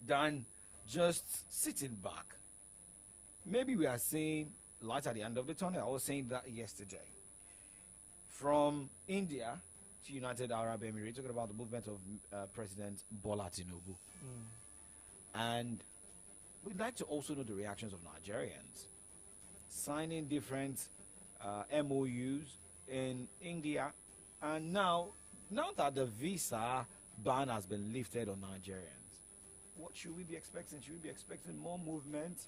than just sitting back. Maybe we are seeing light at the end of the tunnel. I was saying that yesterday. From India to United Arab Emirates, talking about the movement of President Bola Tinubu. And we'd like to also know the reactions of Nigerians. Signing different MOUs in India. And now that the visa ban has been lifted on Nigerians, what should we be expecting? Should we be expecting more movement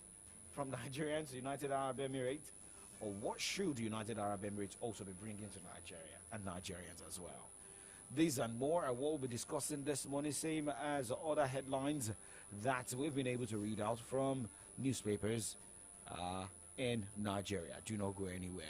from Nigerians to United Arab Emirates? Or what should United Arab Emirates also be bringing to Nigeria and Nigerians as well? These and more are what we'll be discussing this morning, same as other headlines that we've been able to read out from newspapers in Nigeria. Do not go anywhere.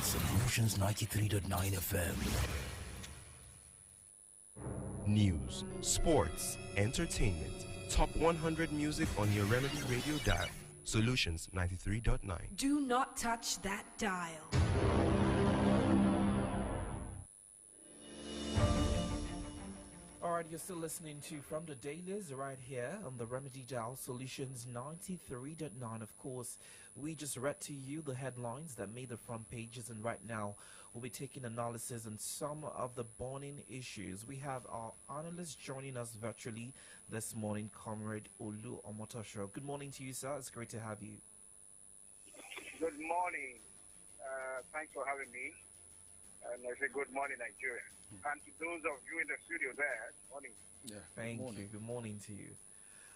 Solutions 93.9 FM. News, sports, entertainment. Top 100 music on your Remedy Radio dial. Solutions 93.9. Do not touch that dial. Alright, you're still listening to From the Dailies right here on the Remedy Dial Solutions 93.9. Of course, we just read to you the headlines that made the front pages, and right now we'll be taking analysis on some of the burning issues. We have our analyst joining us virtually this morning, Comrade Olu Omotosho. Good morning to you, sir. It's great to have you. Good morning. Thanks for having me. And I say good morning, Nigeria. And to those of you in the studio there, morning. Yeah. Thank you. Good morning to you.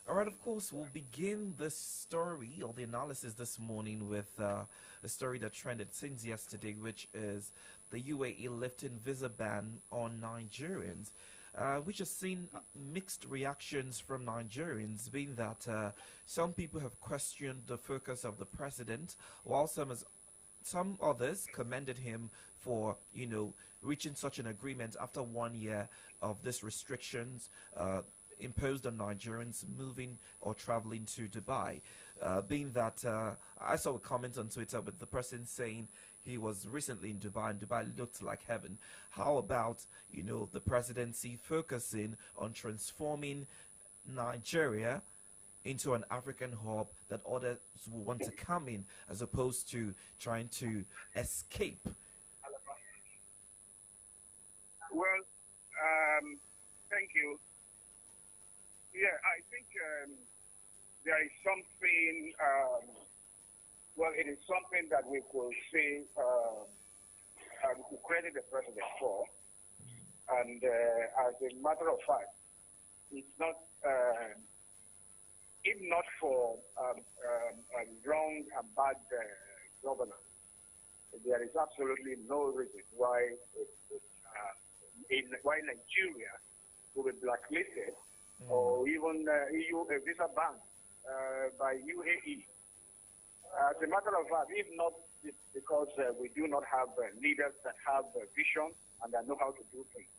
All right, of course, we'll begin this story or the analysis this morning with a story that trended since yesterday, which is the UAE lifting visa ban on Nigerians, which has seen mixed reactions from Nigerians, being that some people have questioned the focus of the president, while some others commended him for, reaching such an agreement after 1 year of these restrictions imposed on Nigerians moving or traveling to Dubai. Being that I saw a comment on Twitter with the person saying he was recently in Dubai and Dubai looked like heaven. How about, the presidency focusing on transforming Nigeria into an African hub that others will want to come in, as opposed to trying to escape? Well, thank you. Yeah, I think there is something, it is something that we could say, to credit the president for. And as a matter of fact, it's not, if not for wrong and bad governance, there is absolutely no reason why why Nigeria will be blacklisted or even EU visa ban by UAE. As a matter of fact, if not because we do not have leaders that have vision and that know how to do things,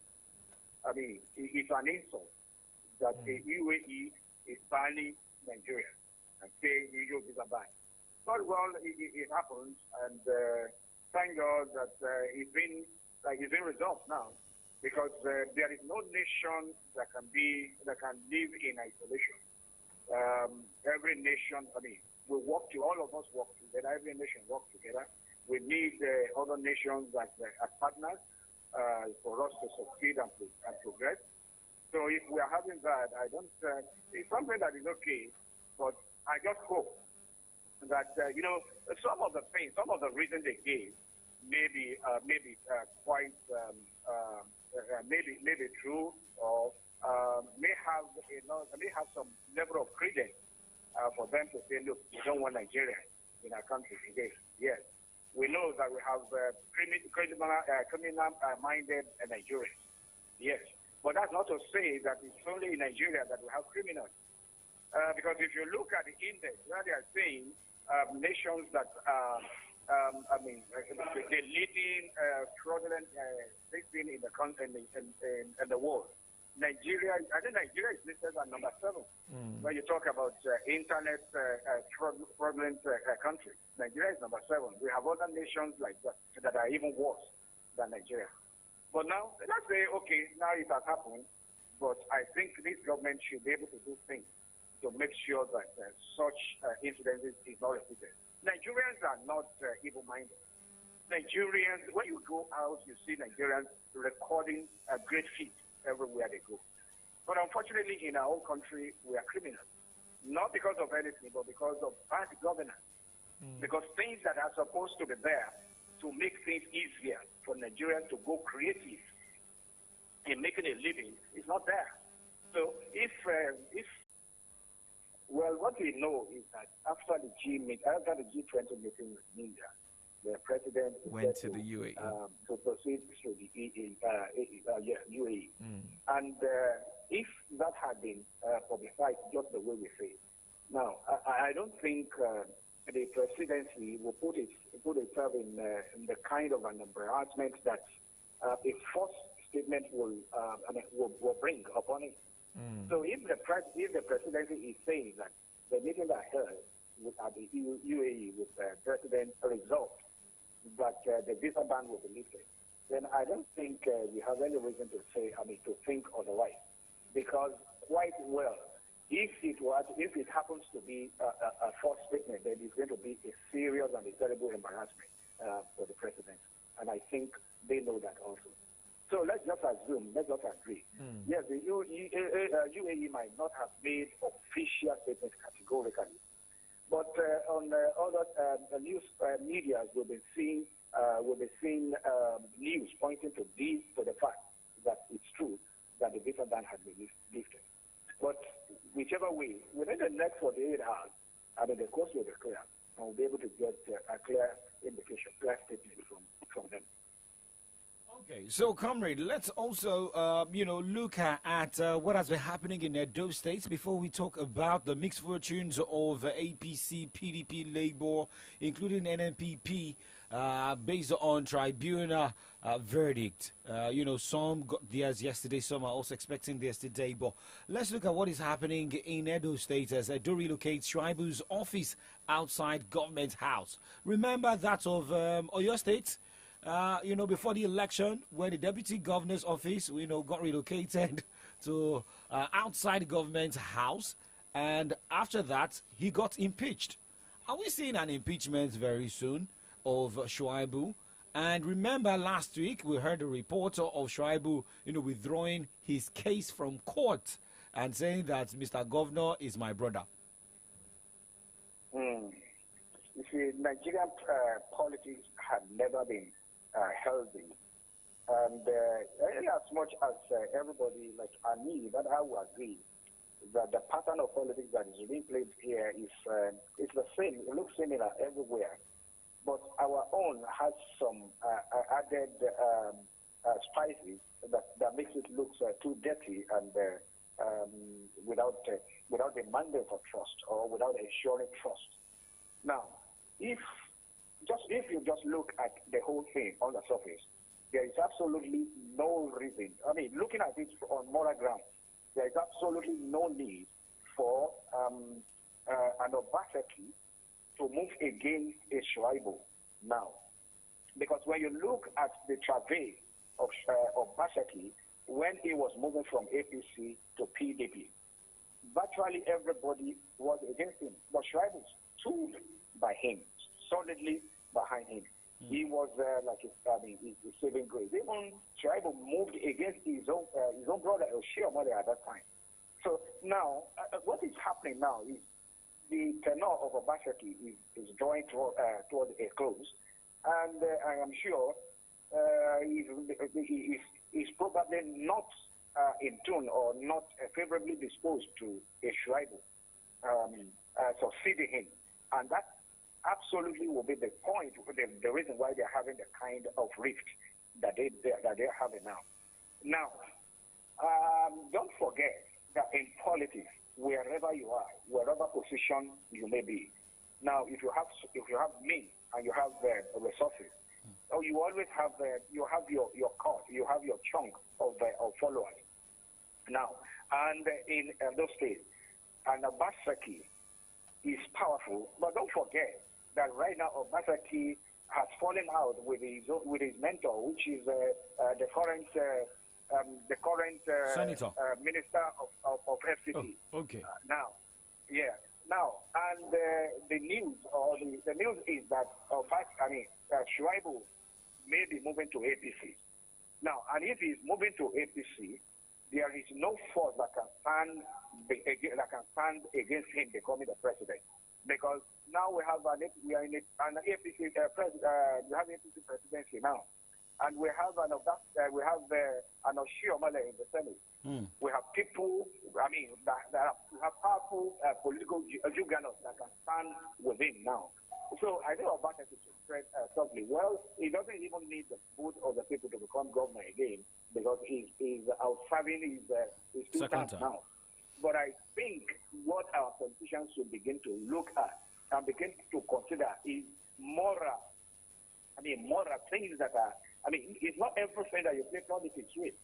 I mean, it's an insult that the UAE is banning Nigeria and saying usual visa ban. But well, it happens, and thank God that it's been resolved now, because there is no nation that can live in isolation. Every nation, I mean, all of us work together. Every nation work together. We need other nations as partners for us to succeed and progress. So if we are having that, I don't. It's something that is okay, but I just hope that some of the things, some of the reasons they gave, maybe quite maybe true, or may have some level of credence for them to say, look, we don't want Nigeria in our country today. Yes, we know that we have criminal-minded Nigerians. Yes. But that's not to say that it's only in Nigeria that we have criminals. Because if you look at the index, where they are saying nations that the leading fraudulent thing in the country in the world, Nigeria, I think Nigeria is listed at number 7. When you talk about internet fraudulent countries, Nigeria is number 7. We have other nations like that are even worse than Nigeria. But now, let's say, okay, now it has happened, but I think this government should be able to do things to make sure that such incidents is not repeated. Nigerians are not evil-minded. Nigerians, when you go out, you see Nigerians recording great feats everywhere they go. But unfortunately, in our own country, we are criminals. Not because of anything, but because of bad governance. Because things that are supposed to be there to make things easier for Nigerians to go creative in making a living is not there. So what we know is that after the G20 meeting with India, the president went to the UAE to proceed to the UAE. And if that had been publicized just the way we say, now I don't think the presidency will put itself in the kind of an embarrassment that a false statement will bring upon it. So if the presidency is saying that the meeting that I heard at the UAE with the president resolved that the visa ban will be lifted, then I don't think we have any reason to think otherwise, because quite well, if it happens to be a false statement, then it's going to be a serious and a terrible embarrassment for the president. And I think they know that also. So let's just agree. Yes, the UAE might not have made official statements categorically, but on other news media, we'll be seeing news pointing to the fact that it's true that the visa ban has been lifted. But whichever way, within the next 48 hours, the course will be clear, and we'll be able to get a clear indication, clear statement from them. Okay, so comrade, let's also look at what has been happening in Edo State before we talk about the mixed fortunes of APC, PDP, Labour, including NNPP, based on tribunal verdict. Some got theirs yesterday, some are also expecting theirs today. But let's look at what is happening in Edo State as Edo relocates Shaibu's office outside Government House. Remember that of Oyo State? Before the election, when the deputy governor's office, got relocated to outside Government House, and after that, he got impeached. Are we seeing an impeachment very soon of Shuaibu? And remember last week, we heard a reporter of Shuaibu, withdrawing his case from court and saying that Mr. Governor is my brother. You see, Nigerian politics have never been healthy. And as much as everybody, like me, that I will agree that the pattern of politics that is being played here is the same. It looks similar everywhere. But our own has some added spices that makes it look too dirty and without demanding for trust or without ensuring trust. Now, if you just look at the whole thing on the surface, there is absolutely no reason. I mean, looking at it on moral ground, there is absolutely no need for an Obaseki to move against a Shuaibu now. Because when you look at the travail of Obaseki, when he was moving from APC to PDP, virtually everybody was against him. But Shuaibu stood by him, solidly behind him. He was his saving grace. Even Shuaibu moved against his own brother, Oshiomole, at that time. So now, what is happening now is the tenure of Obaseki is drawing toward a close, and I am sure he's probably not in tune or not favorably disposed to a Shuaibu succeeding him, and that absolutely will be the point, the reason why they're having the kind of rift that they're having now. Now, don't forget that in politics, wherever you are, wherever position you may be, now if you have means and you have resources, you always have your court, you have your chunk of followers. Now, and in those states, and Obaseki is powerful, but don't forget that right now Obaseki has fallen out with his mentor, which is the current Senator. Minister of FCT. Oh, okay. Now, and the news is that Shuaibu may be moving to APC. Now, and if he's moving to APC, there is no force that can stand against him becoming the president, because now we are in an APC we have APC presidency now, and we have an Oshiomole in the Senate. We have people, that have powerful political juggernauts that can stand with him now. So I think about it to spread softly. Well, he doesn't even need the vote of the people to become governor again, because he's outserving his two terms now. But I think what our politicians should begin to look at and begin to consider is moral things that are, it's not everything that you play politics with.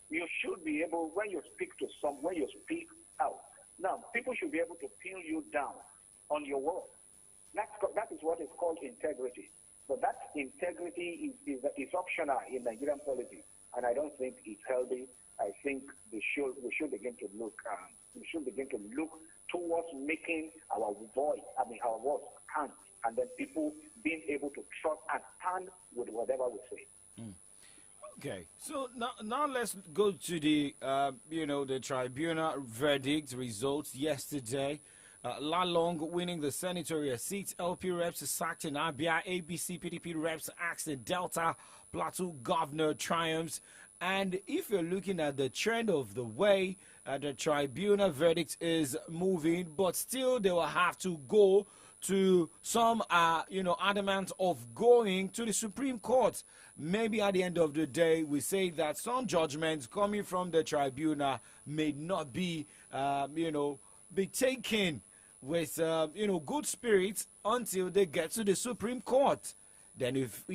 You should be able, when you speak out, now people should be able to pin you down on your word. That is what is called integrity. But that integrity is optional in Nigerian politics, and I don't think it's healthy. I think we should begin to look towards making our voice count, and then people being able to trust and stand with whatever we say. Okay, so now let's go to the the tribunal verdict results yesterday. Lalong winning the senatorial seat. LP reps sacked in Abia. ABC PDP reps asked the Delta Plateau governor triumphs. And if you're looking at the trend of the way the tribunal verdict is moving, but still they will have to go to some adamant of going to the Supreme Court. Maybe at the end of the day, we say that some judgments coming from the tribunal may not be, be taken with, good spirits until they get to the Supreme Court. Then if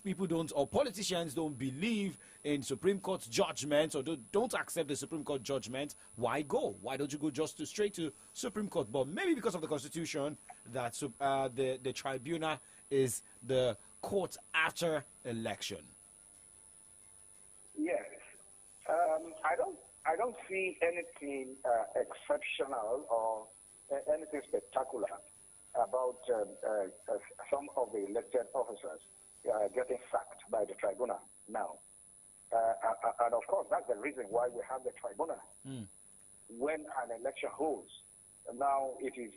people don't, or politicians don't believe in Supreme Court judgments or don't accept the Supreme Court judgment, why go? Why don't you go just straight to Supreme Court? But maybe because of the Constitution, that the tribunal is the court after election. Yes, I don't see anything exceptional or anything spectacular about some of the elected officers getting sacked by the tribunal now. And of course, that's the reason why we have the tribunal. When an election holds, now it is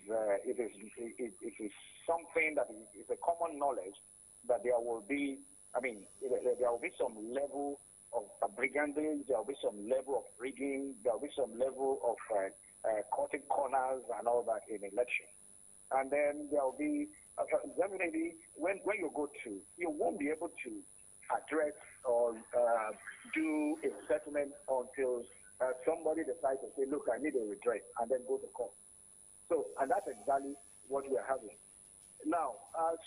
something that is a common knowledge that there will be, there will be some level of brigandage, there will be some level of rigging, there will be some level of cutting corners and all that in election. And then there will be, definitely, when you go to, you won't be able to address or do a settlement until somebody decides to say, look, I need a redress, and then go to court. So, and that's exactly what we are having. Now,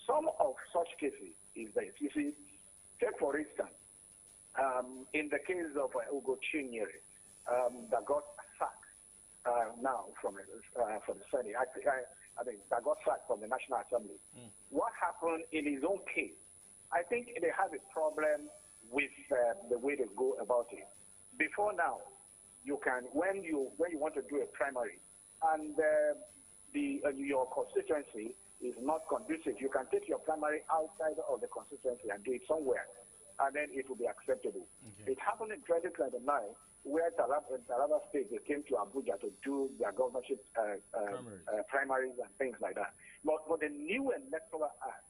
some of such cases is this. You see, take for instance, in the case of Ugo Chinyere, that got sacked now from the Senate. I mean, that got sacked from the National Assembly. What happened in his own case? I think they have a problem with the way they go about it. Before now, you can when you want to do a primary, and your constituency is not conducive, you can take your primary outside of the constituency and do it somewhere, and then it will be acceptable. Okay. It happened in 2029, where Taraba State, they came to Abuja to do their governorship primaries and things like that. But for the new electoral act,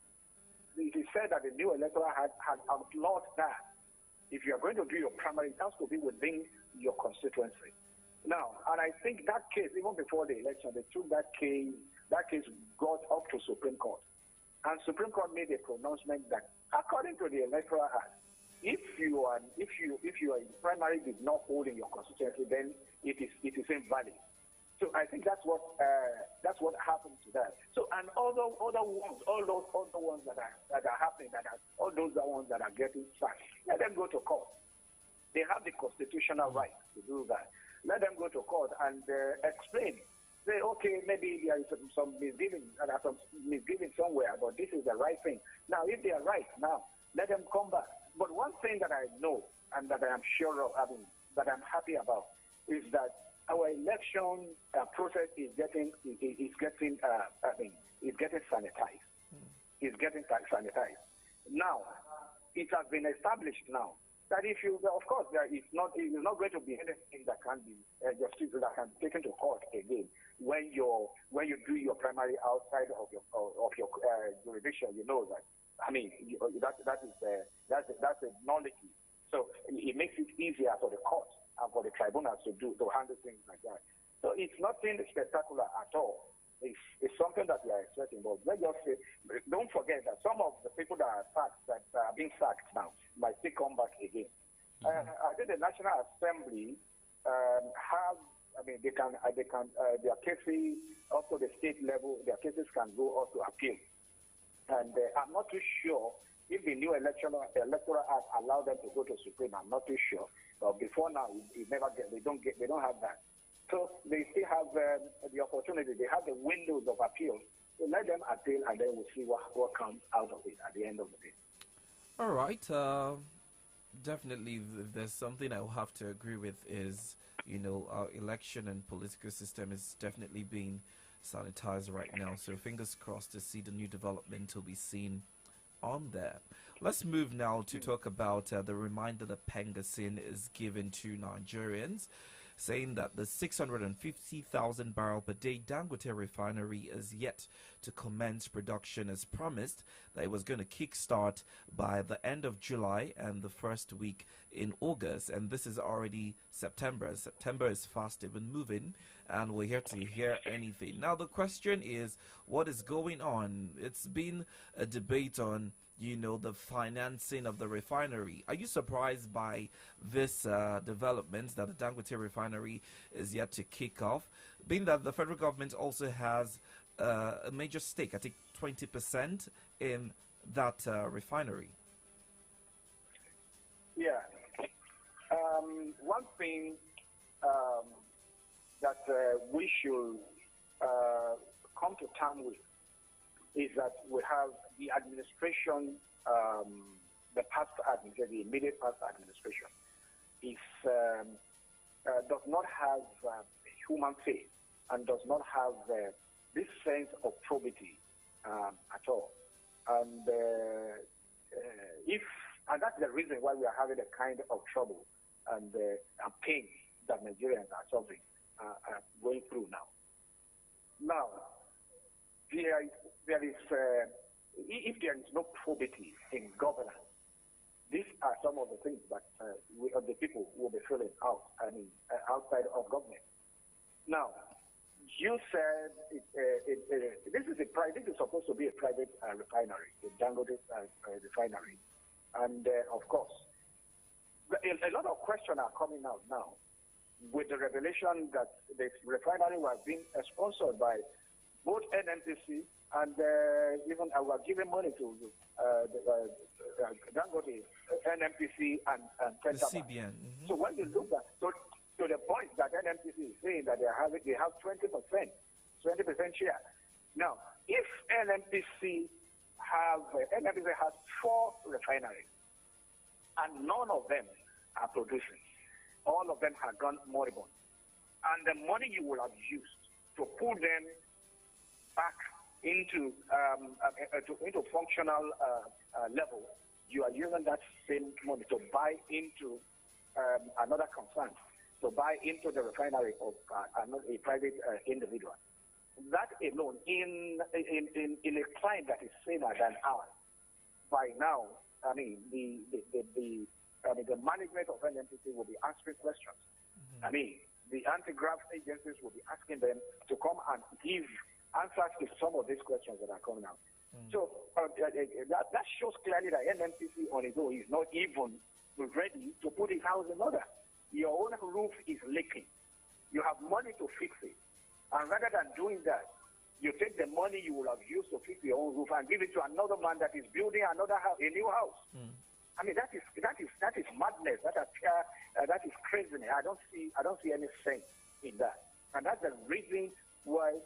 it is said that the new electoral act had outlawed that. If you are going to do your primary, it has to be within your constituency. Now, and I think that case, even before the election, they took that case got up to Supreme Court. And Supreme Court made a pronouncement that, according to the Electoral Act, if your primary did not hold in your constituency, then it is invalid. So I think that's what happened to that. So and all those other ones that are happening, all those ones that are getting sacked, let them go to court. They have the constitutional right to do that. Let them go to court and explain. Say, okay, maybe there is some misgiving, and some misgiving somewhere, but this is the right thing. Now, if they are right, now let them come back. But one thing that I know and that I am sure of, that I'm happy about, is that our election process is getting sanitized. It's getting sanitized. Now, it has been established now that if you, of course, it's not going to be anything that can be that can be taken to court again when you do your primary outside of your jurisdiction. You know that. I mean, that's a knowledge. So it makes it easier for the court and for the tribunals to handle things like that. So it's nothing spectacular at all. It's something that we are expecting. But let's just say, don't forget that some of the people that are being sacked now might still come back again. I think the National Assembly they can their cases up to the state level. Their cases can go up to appeal. And I'm not too sure if the new electoral act allow them to go to Supreme. I'm not too sure. But before now, they don't have that. So they still have the opportunity. They have the windows of appeal. So let them appeal, and then we'll see what comes out of it at the end of the day. All right. Definitely, there's something I'll have to agree with is, our election and political system is definitely being sanitized right now. So fingers crossed to see the new development will be seen on there. Let's move now to talk about the reminder that Pengasin is given to Nigerians, saying that the 650,000 barrel per day Dangote refinery is yet to commence production as promised, that it was going to kickstart by the end of July and the first week in August. And this is already September. September is fast even moving, and we're here to hear anything. Now, the question is, what is going on? It's been a debate on the financing of the refinery. Are you surprised by this development that the Dangote refinery is yet to kick off, being that the federal government also has a major stake, I think 20% in that refinery? Yeah. One thing that we should come to terms with is that we have the administration, the immediate past administration, does not have human faith and does not have this sense of probity at all. And that's the reason why we are having a kind of trouble and pain that Nigerians are suffering, going through now. Now, if there is no probity in governance, these are some of the things that the people will be filling out, outside of government. Now, you said this is supposed to be a private refinery, a Dangote refinery, and of course, a lot of questions are coming out now with the revelation that the refinery was being sponsored by both NMPC and even I was giving money to Dangote, NMPC and The Pentabank. CBN. So when you look at to the point that NMPC is saying that they have 20% share. Now, if NMPC has 4 refineries and none of them are producing, all of them have gone moribund, and the money you will have used to pull them back into functional level, you are using that same money to buy into another concern, to buy into the refinery of a private individual. That alone, in a climate that is saner than ours, by now, I mean, the management of NMPC will be asking questions. I mean, the anti-graft agencies will be asking them to come and give answers to some of these questions that are coming out. So that shows clearly that NMPC on its own is not even ready to put its house in order. Your own roof is leaking. You have money to fix it. And rather than doing that, you take the money you will have used to fix your own roof and give it to another man that is building another house, a new house. I mean, that is madness. That is crazy. I don't see any sense in that. And that's the reason why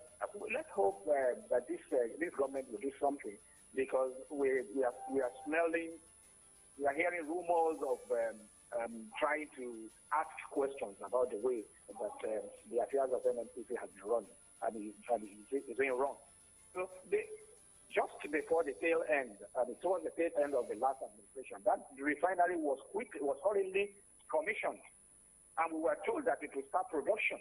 let's hope that this government will do something, because we are smelling, we are hearing rumors of trying to ask questions about the way that the affairs of NNPC has been running, and it's going wrong. So just before the tail end, towards the tail end of the last administration, that refinery was hurriedly commissioned, and we were told that it would start production.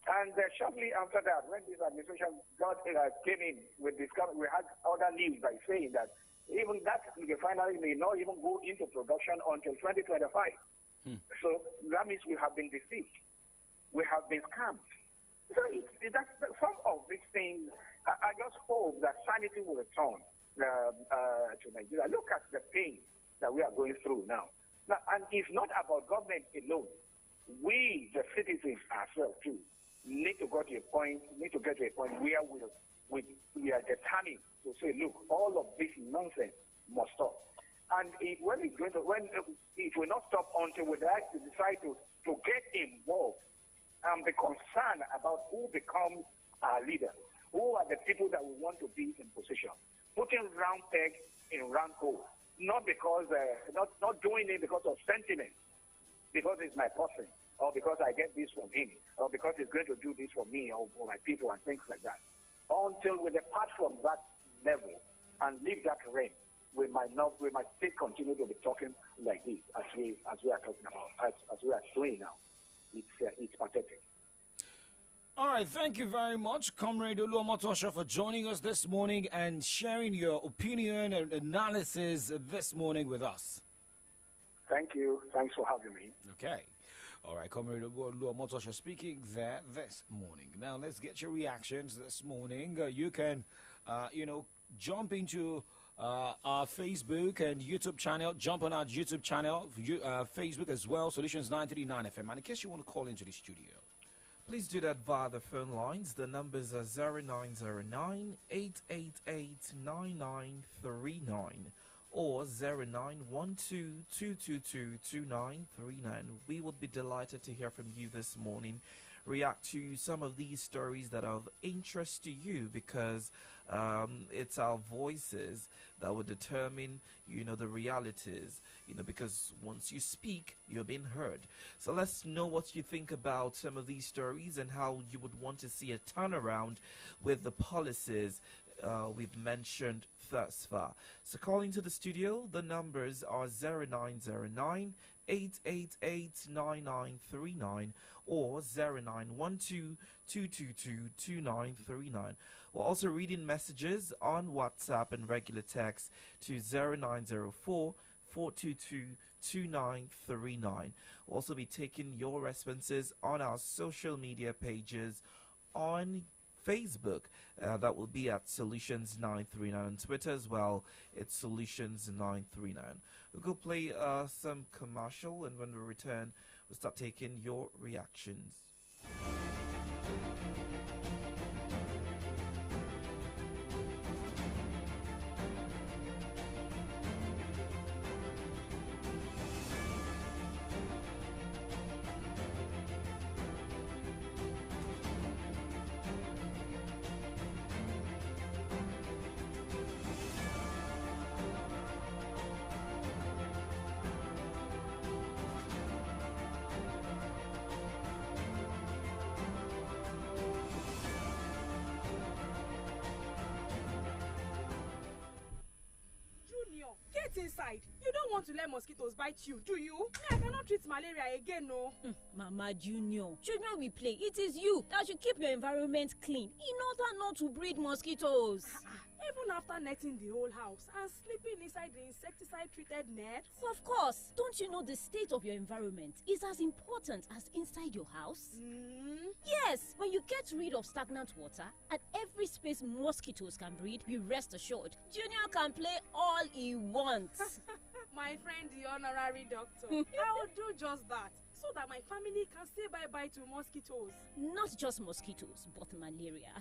And shortly after that, when this administration came in, we had other news by saying that even that refinery may not even go into production until 2025. So that means we have been deceived. We have been scammed. So some of these things, I just hope that sanity will return to Nigeria. Look at the pain that we are going through now. And it's not about government alone. We, the citizens ourselves too, need to get to a point where we are determined to say, look, all of this nonsense must stop. And it will not stop until we decide to get involved and be concerned about who becomes our leader, who are the people that we want to be in position, putting round peg in round hole, not doing it because of sentiment, because it's my person, or because I get this from him, or because he's going to do this for me or for my people and things like that. Until we depart from that level and leave that reign, we might still continue to be talking like this as we are talking about, as we are doing now. It's pathetic. All right, thank you very much, Comrade Oluomotosho, for joining us this morning and sharing your opinion and analysis this morning with us. Thank you. Thanks for having me. Okay. All right, Comrade Oluomotosho speaking there this morning. Now, let's get your reactions this morning. You can, jump into our Facebook and YouTube channel. Jump on our YouTube channel, Facebook as well, Solutions 939 FM. And in case you want to call into the studio, please do that via the phone lines. The numbers are 0909 888 9939 or 0912-222-2939. We would be delighted to hear from you this morning. React to some of these stories that are of interest to you, because it's our voices that will determine, the realities, because once you speak, you're being heard. So let's know what you think about some of these stories and how you would want to see a turnaround with the policies we've mentioned thus far. So call into the studio. The numbers are 0909 888 9939 or 0912-222-2939. We're also reading messages on WhatsApp and regular text to 0904 422-2939. We'll also be taking your responses on our social media pages on Facebook. That will be at Solutions 939. On Twitter as well, it's Solutions 939. We'll go play some commercial, and when we return, we'll start taking your reactions. want to let mosquitoes bite you, do you? I cannot treat malaria again, no. Mama Junior, should not we play? It is you that should keep your environment clean in order not to breed mosquitoes. Even after netting the whole house and sleeping inside the insecticide-treated nets? Of course. Don't you know the state of your environment is as important as inside your house? Yes. When you get rid of stagnant water at every space mosquitoes can breed, be rest assured, Junior can play all he wants. My friend, the honorary doctor. I will do just that, so that my family can say bye-bye to mosquitoes. Not just mosquitoes, but malaria.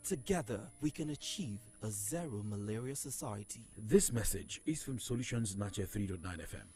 Together, we can achieve a zero malaria society. This message is from Solutions Nature 3.9 FM.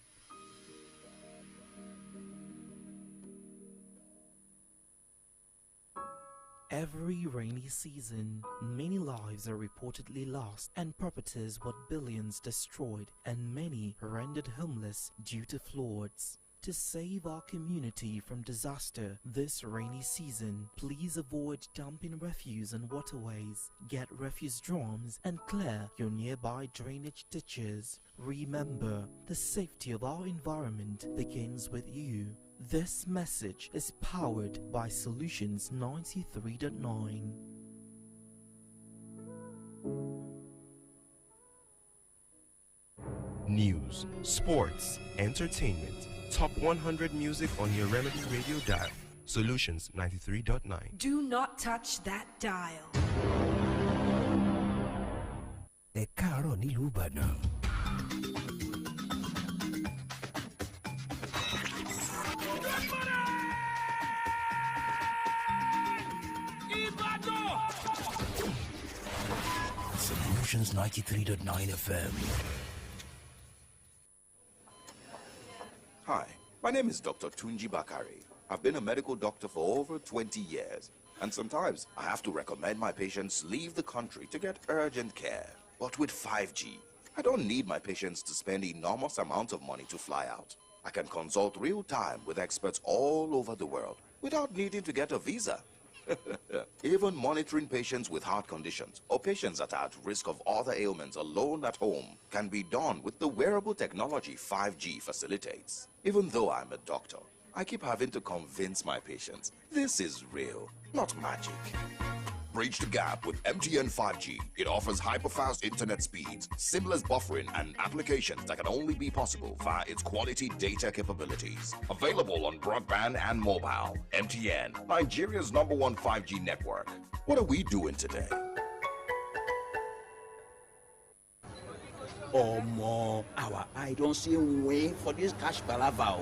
Every rainy season, many lives are reportedly lost and properties worth billions destroyed and many rendered homeless due to floods. To save our community from disaster this rainy season, please avoid dumping refuse on waterways, get refuse drums, and clear your nearby drainage ditches. Remember, the safety of our environment begins with you. This message is powered by Solutions 93.9. News, sports, entertainment. Top 100 music on your Remedy Radio dial. Solutions 93.9. Do not touch that dial. Ẹ káàárọ̀ nílùú Ìbàdàn. Solutions 93.9 FM. Hi, my name is Dr. Tunji Bakari. I've been a medical doctor for over 20 years, and sometimes I have to recommend my patients leave the country to get urgent care. But with 5G, I don't need my patients to spend enormous amounts of money to fly out. I can consult real time with experts all over the world without needing to get a visa. Even monitoring patients with heart conditions or patients that are at risk of other ailments alone at home can be done with the wearable technology 5G facilitates. Even though I'm a doctor, I keep having to convince my patients this is real, not magic. Bridge the gap with MTN 5G. It offers hyper-fast internet speeds, seamless buffering, and applications that can only be possible via its quality data capabilities. Available on broadband and mobile. MTN, Nigeria's #1 5G network. What are we doing today? Omo, our eye don't see way for this cash palava.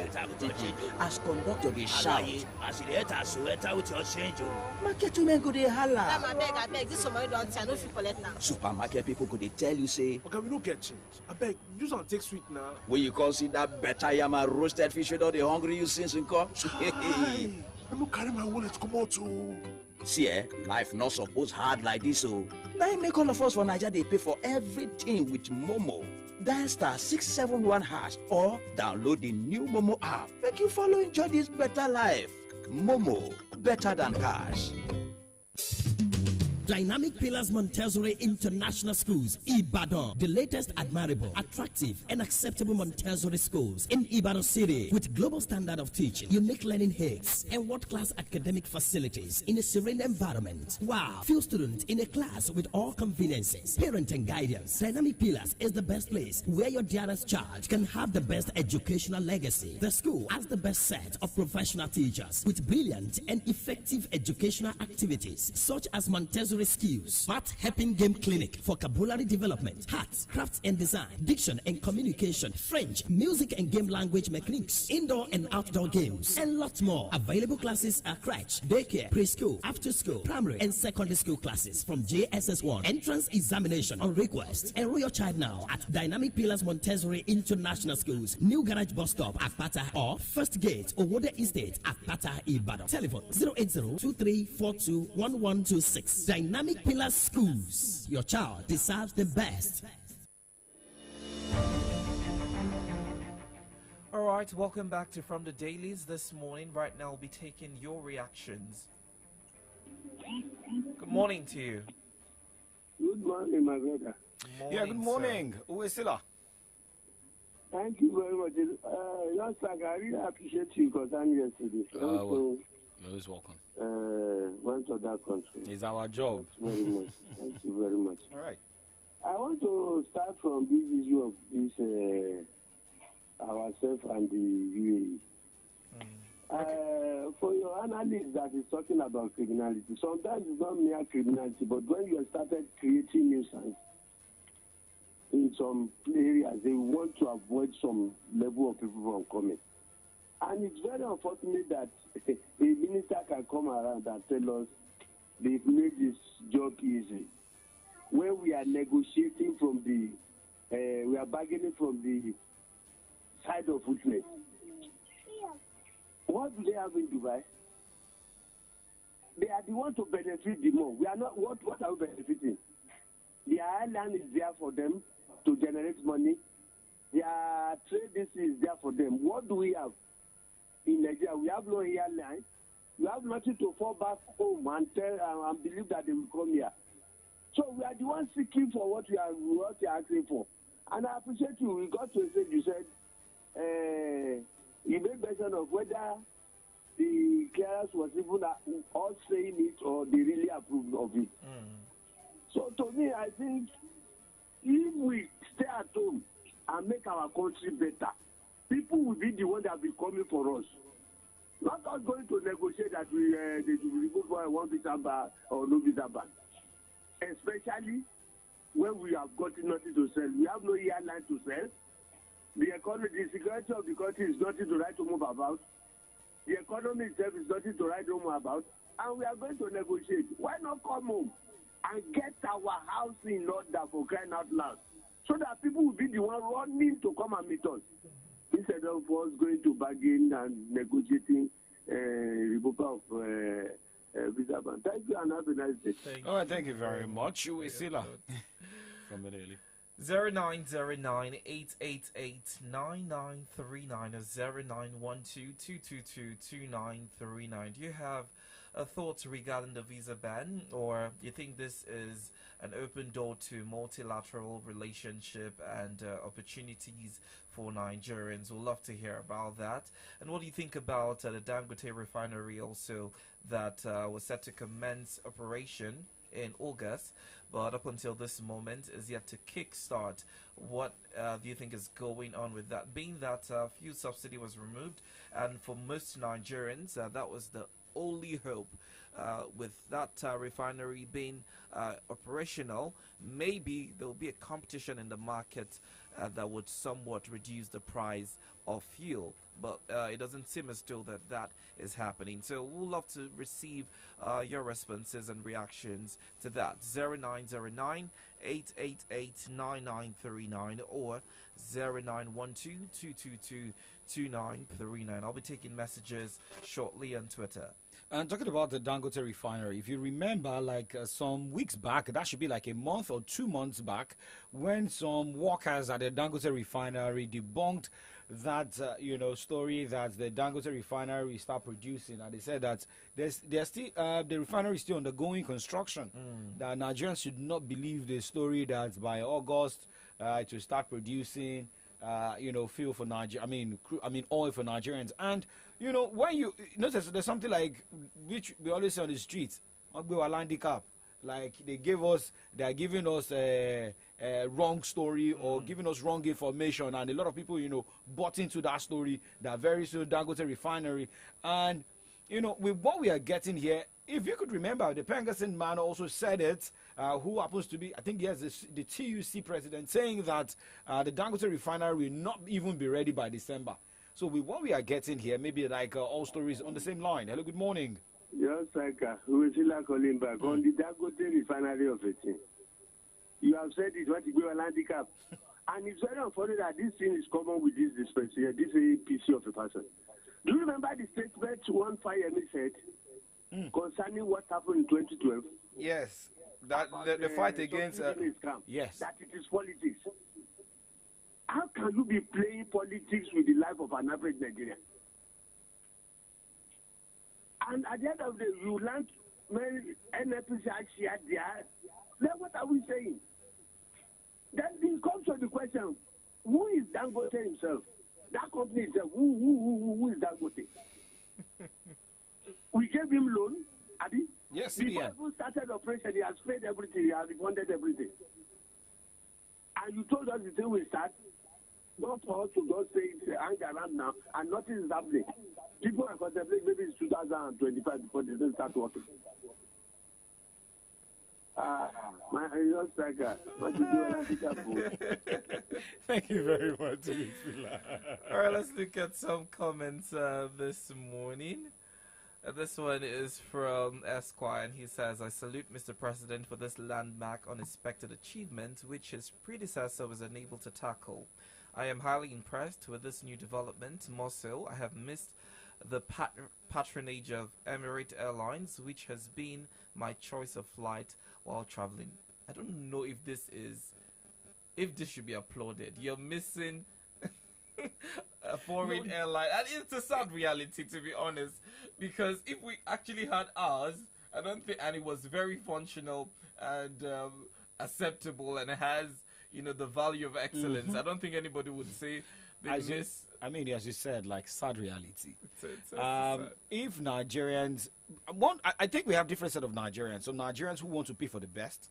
As conductor dey shout. As you enter, so enter with your change. Market women go dey holla. I beg, this somebody don't tell, no fit collect now. Supermarket people go dey tell you say. Okay, we don't get change. I beg, use and take sweet now. When you come see that better yama roasted fish wey don dey hungry you since you come. I'm not carry my wallet come out too. See, life not suppose hard like this, so now make all of us for Nigeria they pay for everything with Momo. Dial *671# or download the new Momo app. Make you follow enjoy this better life. Momo, better than cash. Dynamic Pillars Montessori International Schools, Ibadan. The latest admirable, attractive, and acceptable Montessori schools in Ibadan City with global standard of teaching, unique learning aids, and world-class academic facilities in a serene environment. Wow! Few students in a class with all conveniences, parent and guidance. Dynamic Pillars is the best place where your dearest child can have the best educational legacy. The school has the best set of professional teachers with brilliant and effective educational activities such as Montessori skills, smart helping game clinic, vocabulary development, arts, crafts and design, diction and communication, French, music and game language mechanics, indoor and outdoor games, and lots more. Available classes are crèche, daycare, preschool, after school, primary and secondary school classes from JSS1. Entrance examination on request. Enroll your child now at Dynamic Pillars Montessori International Schools, New Garage Bus Stop, Akpata, or First Gate, Owode Estate, Akpata, Ibadan. Telephone 080-2342-1126. Dynamic Pillars Schools. Your child deserves the best. All right, welcome back to From the Dailies this morning. Right now, we'll be taking your reactions. Good morning to you. Good morning, my brother. Good morning. Uwesila. Thank you very much. Just like I really appreciate you because I'm yesterday. Well, most welcome. Went to that country. It's our job. Very much. Thank you very much. All right. I want to start from this issue of this ourselves and the UAE. For your analyst that is talking about criminality, sometimes it's not mere criminality, but when you have started creating nuisance in some areas, they want to avoid some level of people from coming. And it's very unfortunate that a minister can come around and tell us they've made this job easy. When we are negotiating from we are bargaining from the side of witness. What do they have in Dubai? They are the ones to benefit the more. We are not. What are we benefiting? The island is there for them to generate money. Their trade is there for them. What do we have in Nigeria? We have no airline. We have nothing to fall back home and tell and believe that they will come here. So we are the ones seeking for what you are asking for. And I appreciate you. We got to a stage you said you made mention of whether the clearance was even all saying it or they really approved of it. So to me, I think if we stay at home and make our country better, people will be the ones that will be coming for us. Not us going to negotiate that they should remove one visa ban or no visa ban. Especially when we have gotten nothing to sell. We have no airline to sell. The economy, the security of the country is nothing to write home about. The economy itself is nothing to write home about. And we are going to negotiate. Why not come home and get our house in order for crying out loud? So that people will be the one running to come and meet us. Instead of us going to bargain and negotiating removal of visa ban. Thank you and have a nice day. All right, thank you very much. You Isila from Medellin. 0909 or 0912-222-2939. Do you have a thought regarding the visa ban, or do you think this is an open door to multilateral relationship and opportunities for Nigerians? We'd love to hear about that. And what do you think about the Dangote refinery also that was set to commence operation in August, but up until this moment is yet to kickstart? What do you think is going on with that? Being that fuel subsidy was removed, and for most Nigerians, that was the only hope. With that refinery being operational, maybe there will be a competition in the market that would somewhat reduce the price of fuel. But it doesn't seem as though that is happening. So we'll love to receive your responses and reactions to that. 0909 888-9939 or 0912-222-2939. I'll be taking messages shortly on Twitter. And talking about the Dangote refinery, if you remember, like some weeks back, that should be like a month or 2 months back, when some workers at the Dangote refinery debunked that story that the Dangote refinery will start producing, and they said that there's still the refinery is still undergoing construction. That Nigerians should not believe the story that by August it will start producing fuel for Nigeria. I mean oil for Nigerians. And when you notice, there's something like which we always say on the streets, handicap. Like they are giving us a wrong story or giving us wrong information, and a lot of people bought into that story that very soon Dangote refinery. And with what we are getting here, if you could remember, the Pengasin man also said it, who happens to be, I think, yes, the TUC president, saying that the Dangote refinery will not even be ready by December. So with what we are getting here, maybe like all stories on the same line. Hello, good morning. Yes, we still calling back on the Dangote refinery of 18. You have said it, what you go a handicap. And it's very unfortunate that this thing is common with this dispensary, this APC of a person. Do you remember the statement one Fayemi said concerning what happened in 2012? Yes, that the fight against yes, that it is politics. How can you be playing politics with the life of an average Nigerian? And at the end of the day, you learn NFPC share there. Then what are we saying? Then it comes to the question, Who is Dangote himself? That company itself, who is Dangote? We gave him loan, Adi. Yes, Before yeah. we started operation, he has paid everything, he has refunded everything. And you told us the thing will start, not for us to just say it, hang around now, and nothing is happening. People are contemplating maybe it's 2025 before they don't start working. Thank you very much. All right, let's look at some comments this morning. This one is from Esquire, and he says, I salute Mr. President for this landmark unexpected achievement, which his predecessor was unable to tackle. I am highly impressed with this new development. More so, I have missed the patronage of Emirates Airlines, which has been my choice of flight while traveling. I don't know if this should be applauded. You're missing a foreign airline, and it's a sad reality, to be honest, because if we actually had ours, I don't think, and it was very functional and acceptable, and it has, the value of excellence, I don't think anybody would say they miss. As you said, like sad reality. It's sad. If Nigerians, I think we have different set of Nigerians. Some Nigerians who want to pay for the best,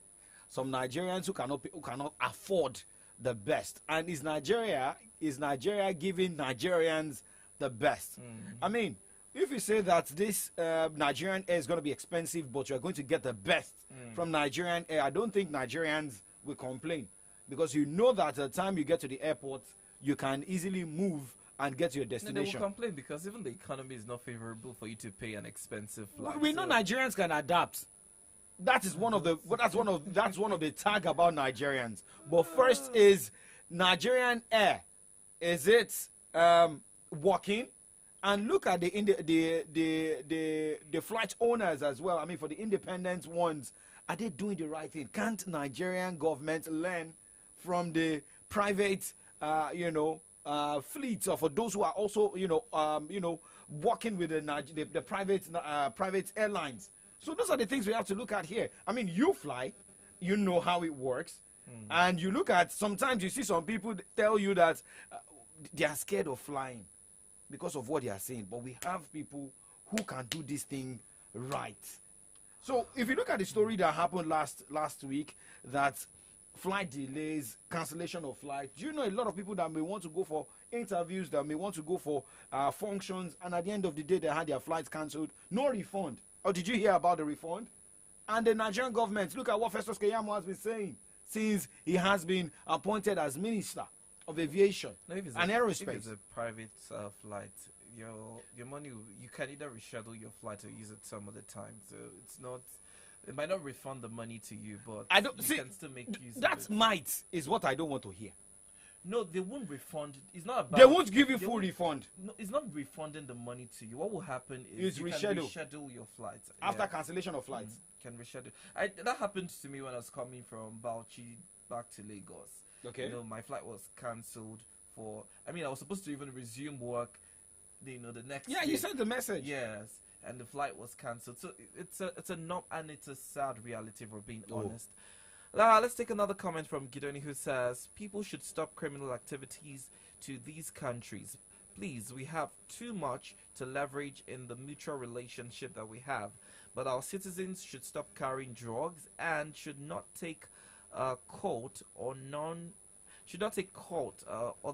some Nigerians who cannot afford the best, and is Nigeria giving Nigerians the best? If you say that this Nigerian air is going to be expensive, but you're going to get the best from Nigerian air, I don't think Nigerians will complain, because you know that at the time you get to the airport, you can easily move and get to your destination. No, they will complain because even the economy is not favorable for you to pay an expensive flight. We know Nigerians can adapt. That is one of the tag about Nigerians. But first is Nigerian Air. Is it working? And look at the flight owners as well. For the independent ones, are they doing the right thing? Can't Nigerian government learn from the private, fleets, or for those who are also, working with the private airlines? So those are the things we have to look at here. You fly, you know how it works, and you look at, sometimes you see some people tell you that they are scared of flying because of what they are saying, but we have people who can do this thing right. So if you look at the story that happened last week, that flight delays, cancellation of flights, do you know a lot of people that may want to go for interviews, that may want to go for functions, and at the end of the day they had their flights cancelled, no refund? Or did you hear about the refund? And the Nigerian government, look at what Festus Keyamo has been saying since he has been appointed as Minister of Aviation and Aerospace. If it's a private flight, your money, you can either reschedule your flight or use it some other time. So it's not, it might not refund the money to you, but you can still make use of it. That might is what I don't want to hear. No, they won't refund. It's not about. They won't give you full refund. No, it's not refunding the money to you. What will happen is you can reschedule your flights after cancellation of flights. Can reschedule. That happened to me when I was coming from Bauchi back to Lagos. Okay. My flight was cancelled for. I was supposed to even resume work. The next. Yeah, day. You sent the message. Yes, and the flight was cancelled. So it's a sad reality, if we're being honest. Let's take another comment from Gidoni, who says, people should stop criminal activities to these countries. Please, we have too much to leverage in the mutual relationship that we have. But our citizens should stop carrying drugs and should not take court other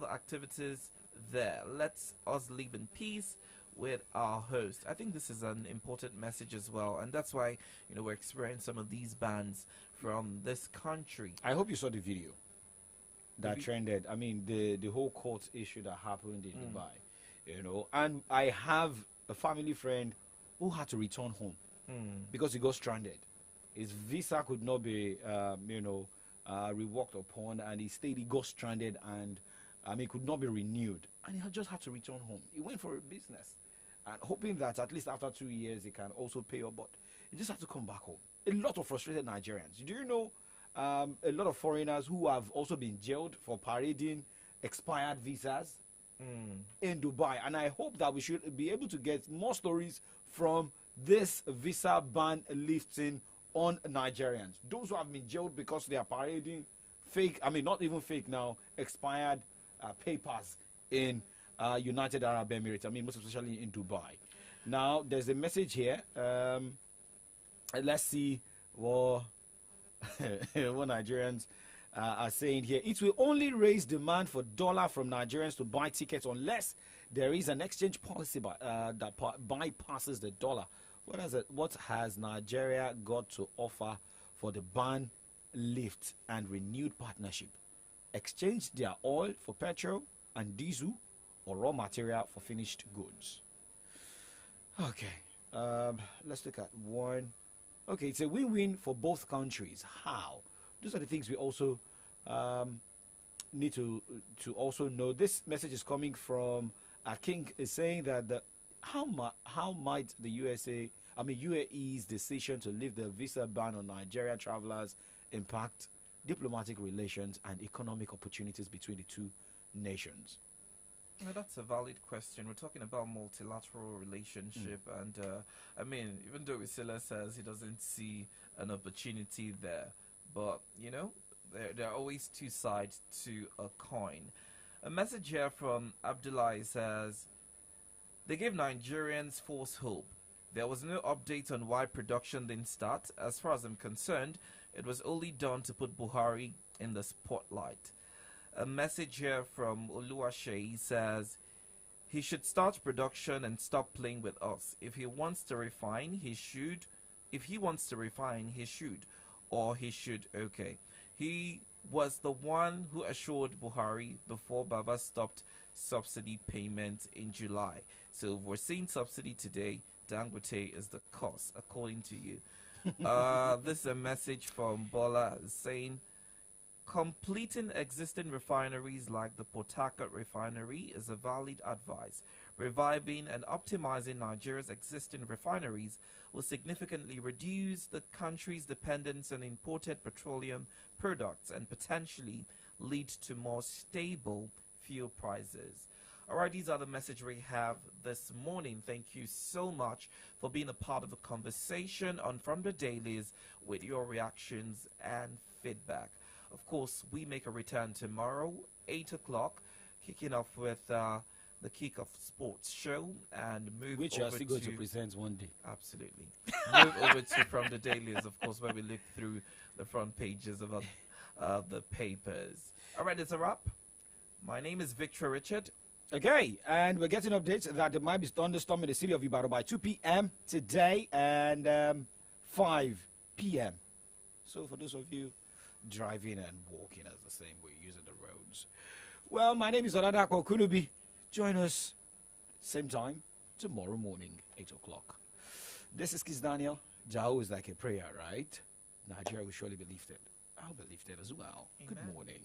activities there. Let us live in peace with our host. I think this is an important message as well, and that's why we're experiencing some of these bans from this country. I hope you saw the video that trended. The whole court issue that happened in Dubai, and I have a family friend who had to return home because he got stranded. His visa could not be reworked upon, and he got stranded, and it could not be renewed, and he just had to return home. He went for a business and hoping that at least after 2 years he can also pay up, but he just had to come back home. A lot of frustrated Nigerians. Do you know a lot of foreigners who have also been jailed for parading expired visas in Dubai? And I hope that we should be able to get more stories from this visa ban lifting on Nigerians. Those who have been jailed because they are parading fake, not even fake now, expired papers in United Arab Emirates. I mean, most especially in Dubai. Now, there's a message here. Let's see what, what Nigerians are saying here. It will only raise demand for dollar from Nigerians to buy tickets unless there is an exchange policy that bypasses the dollar. What has Nigeria got to offer for the ban lift and renewed partnership? Exchange their oil for petrol and diesel, or raw material for finished goods. Okay, let's look at one. Okay, it's a win-win for both countries. How? Those are the things we also need to also know. This message is coming from King, is saying that how might the UAE's decision to lift the visa ban on Nigerian travelers impact diplomatic relations and economic opportunities between the two nations? Well, that's a valid question. We're talking about multilateral relationship, and I mean, even though Wisila says he doesn't see an opportunity there, but you know, there are always two sides to a coin. A message here from Abdullah says, they gave Nigerians false hope. There was no update on why production didn't start. As far as I'm concerned, it was only done to put Buhari in the spotlight. A message here from Oluwashe says, he should start production and stop playing with us. If he wants to refine, he should. If he wants to refine, he should. Or he should, okay. He was the one who assured Buhari before Baba stopped subsidy payment in July. So if we're seeing subsidy today, Dangote is the cause, according to you. This is a message from Bola saying, completing existing refineries like the Port Harcourt refinery is a valid advice. Reviving and optimizing Nigeria's existing refineries will significantly reduce the country's dependence on imported petroleum products and potentially lead to more stable fuel prices. Alright, these are the messages we have this morning. Thank you so much for being a part of the conversation on From the Dailies with your reactions and feedback. Of course, we make a return tomorrow, 8 o'clock, kicking off with the Kick-Off Sports Show and move which over you are still going to present one day. Absolutely. Move over to From the Dailies, of course, where we look through the front pages of the papers. All right, it's a wrap. My name is Victor Richard. Okay, and we're getting updates that there might be thunderstorm in the city of Ibadan by 2 p.m. today and 5 p.m. So for those of you driving and walking as the same way, using the roads. Well, my name is OLADAPO Kunubi. Join us same time tomorrow morning, 8 o'clock. This is Kiss Daniel. Jaho is like a prayer, right? Nigeria will surely be lifted. I'll be lifted as well. Amen. Good morning.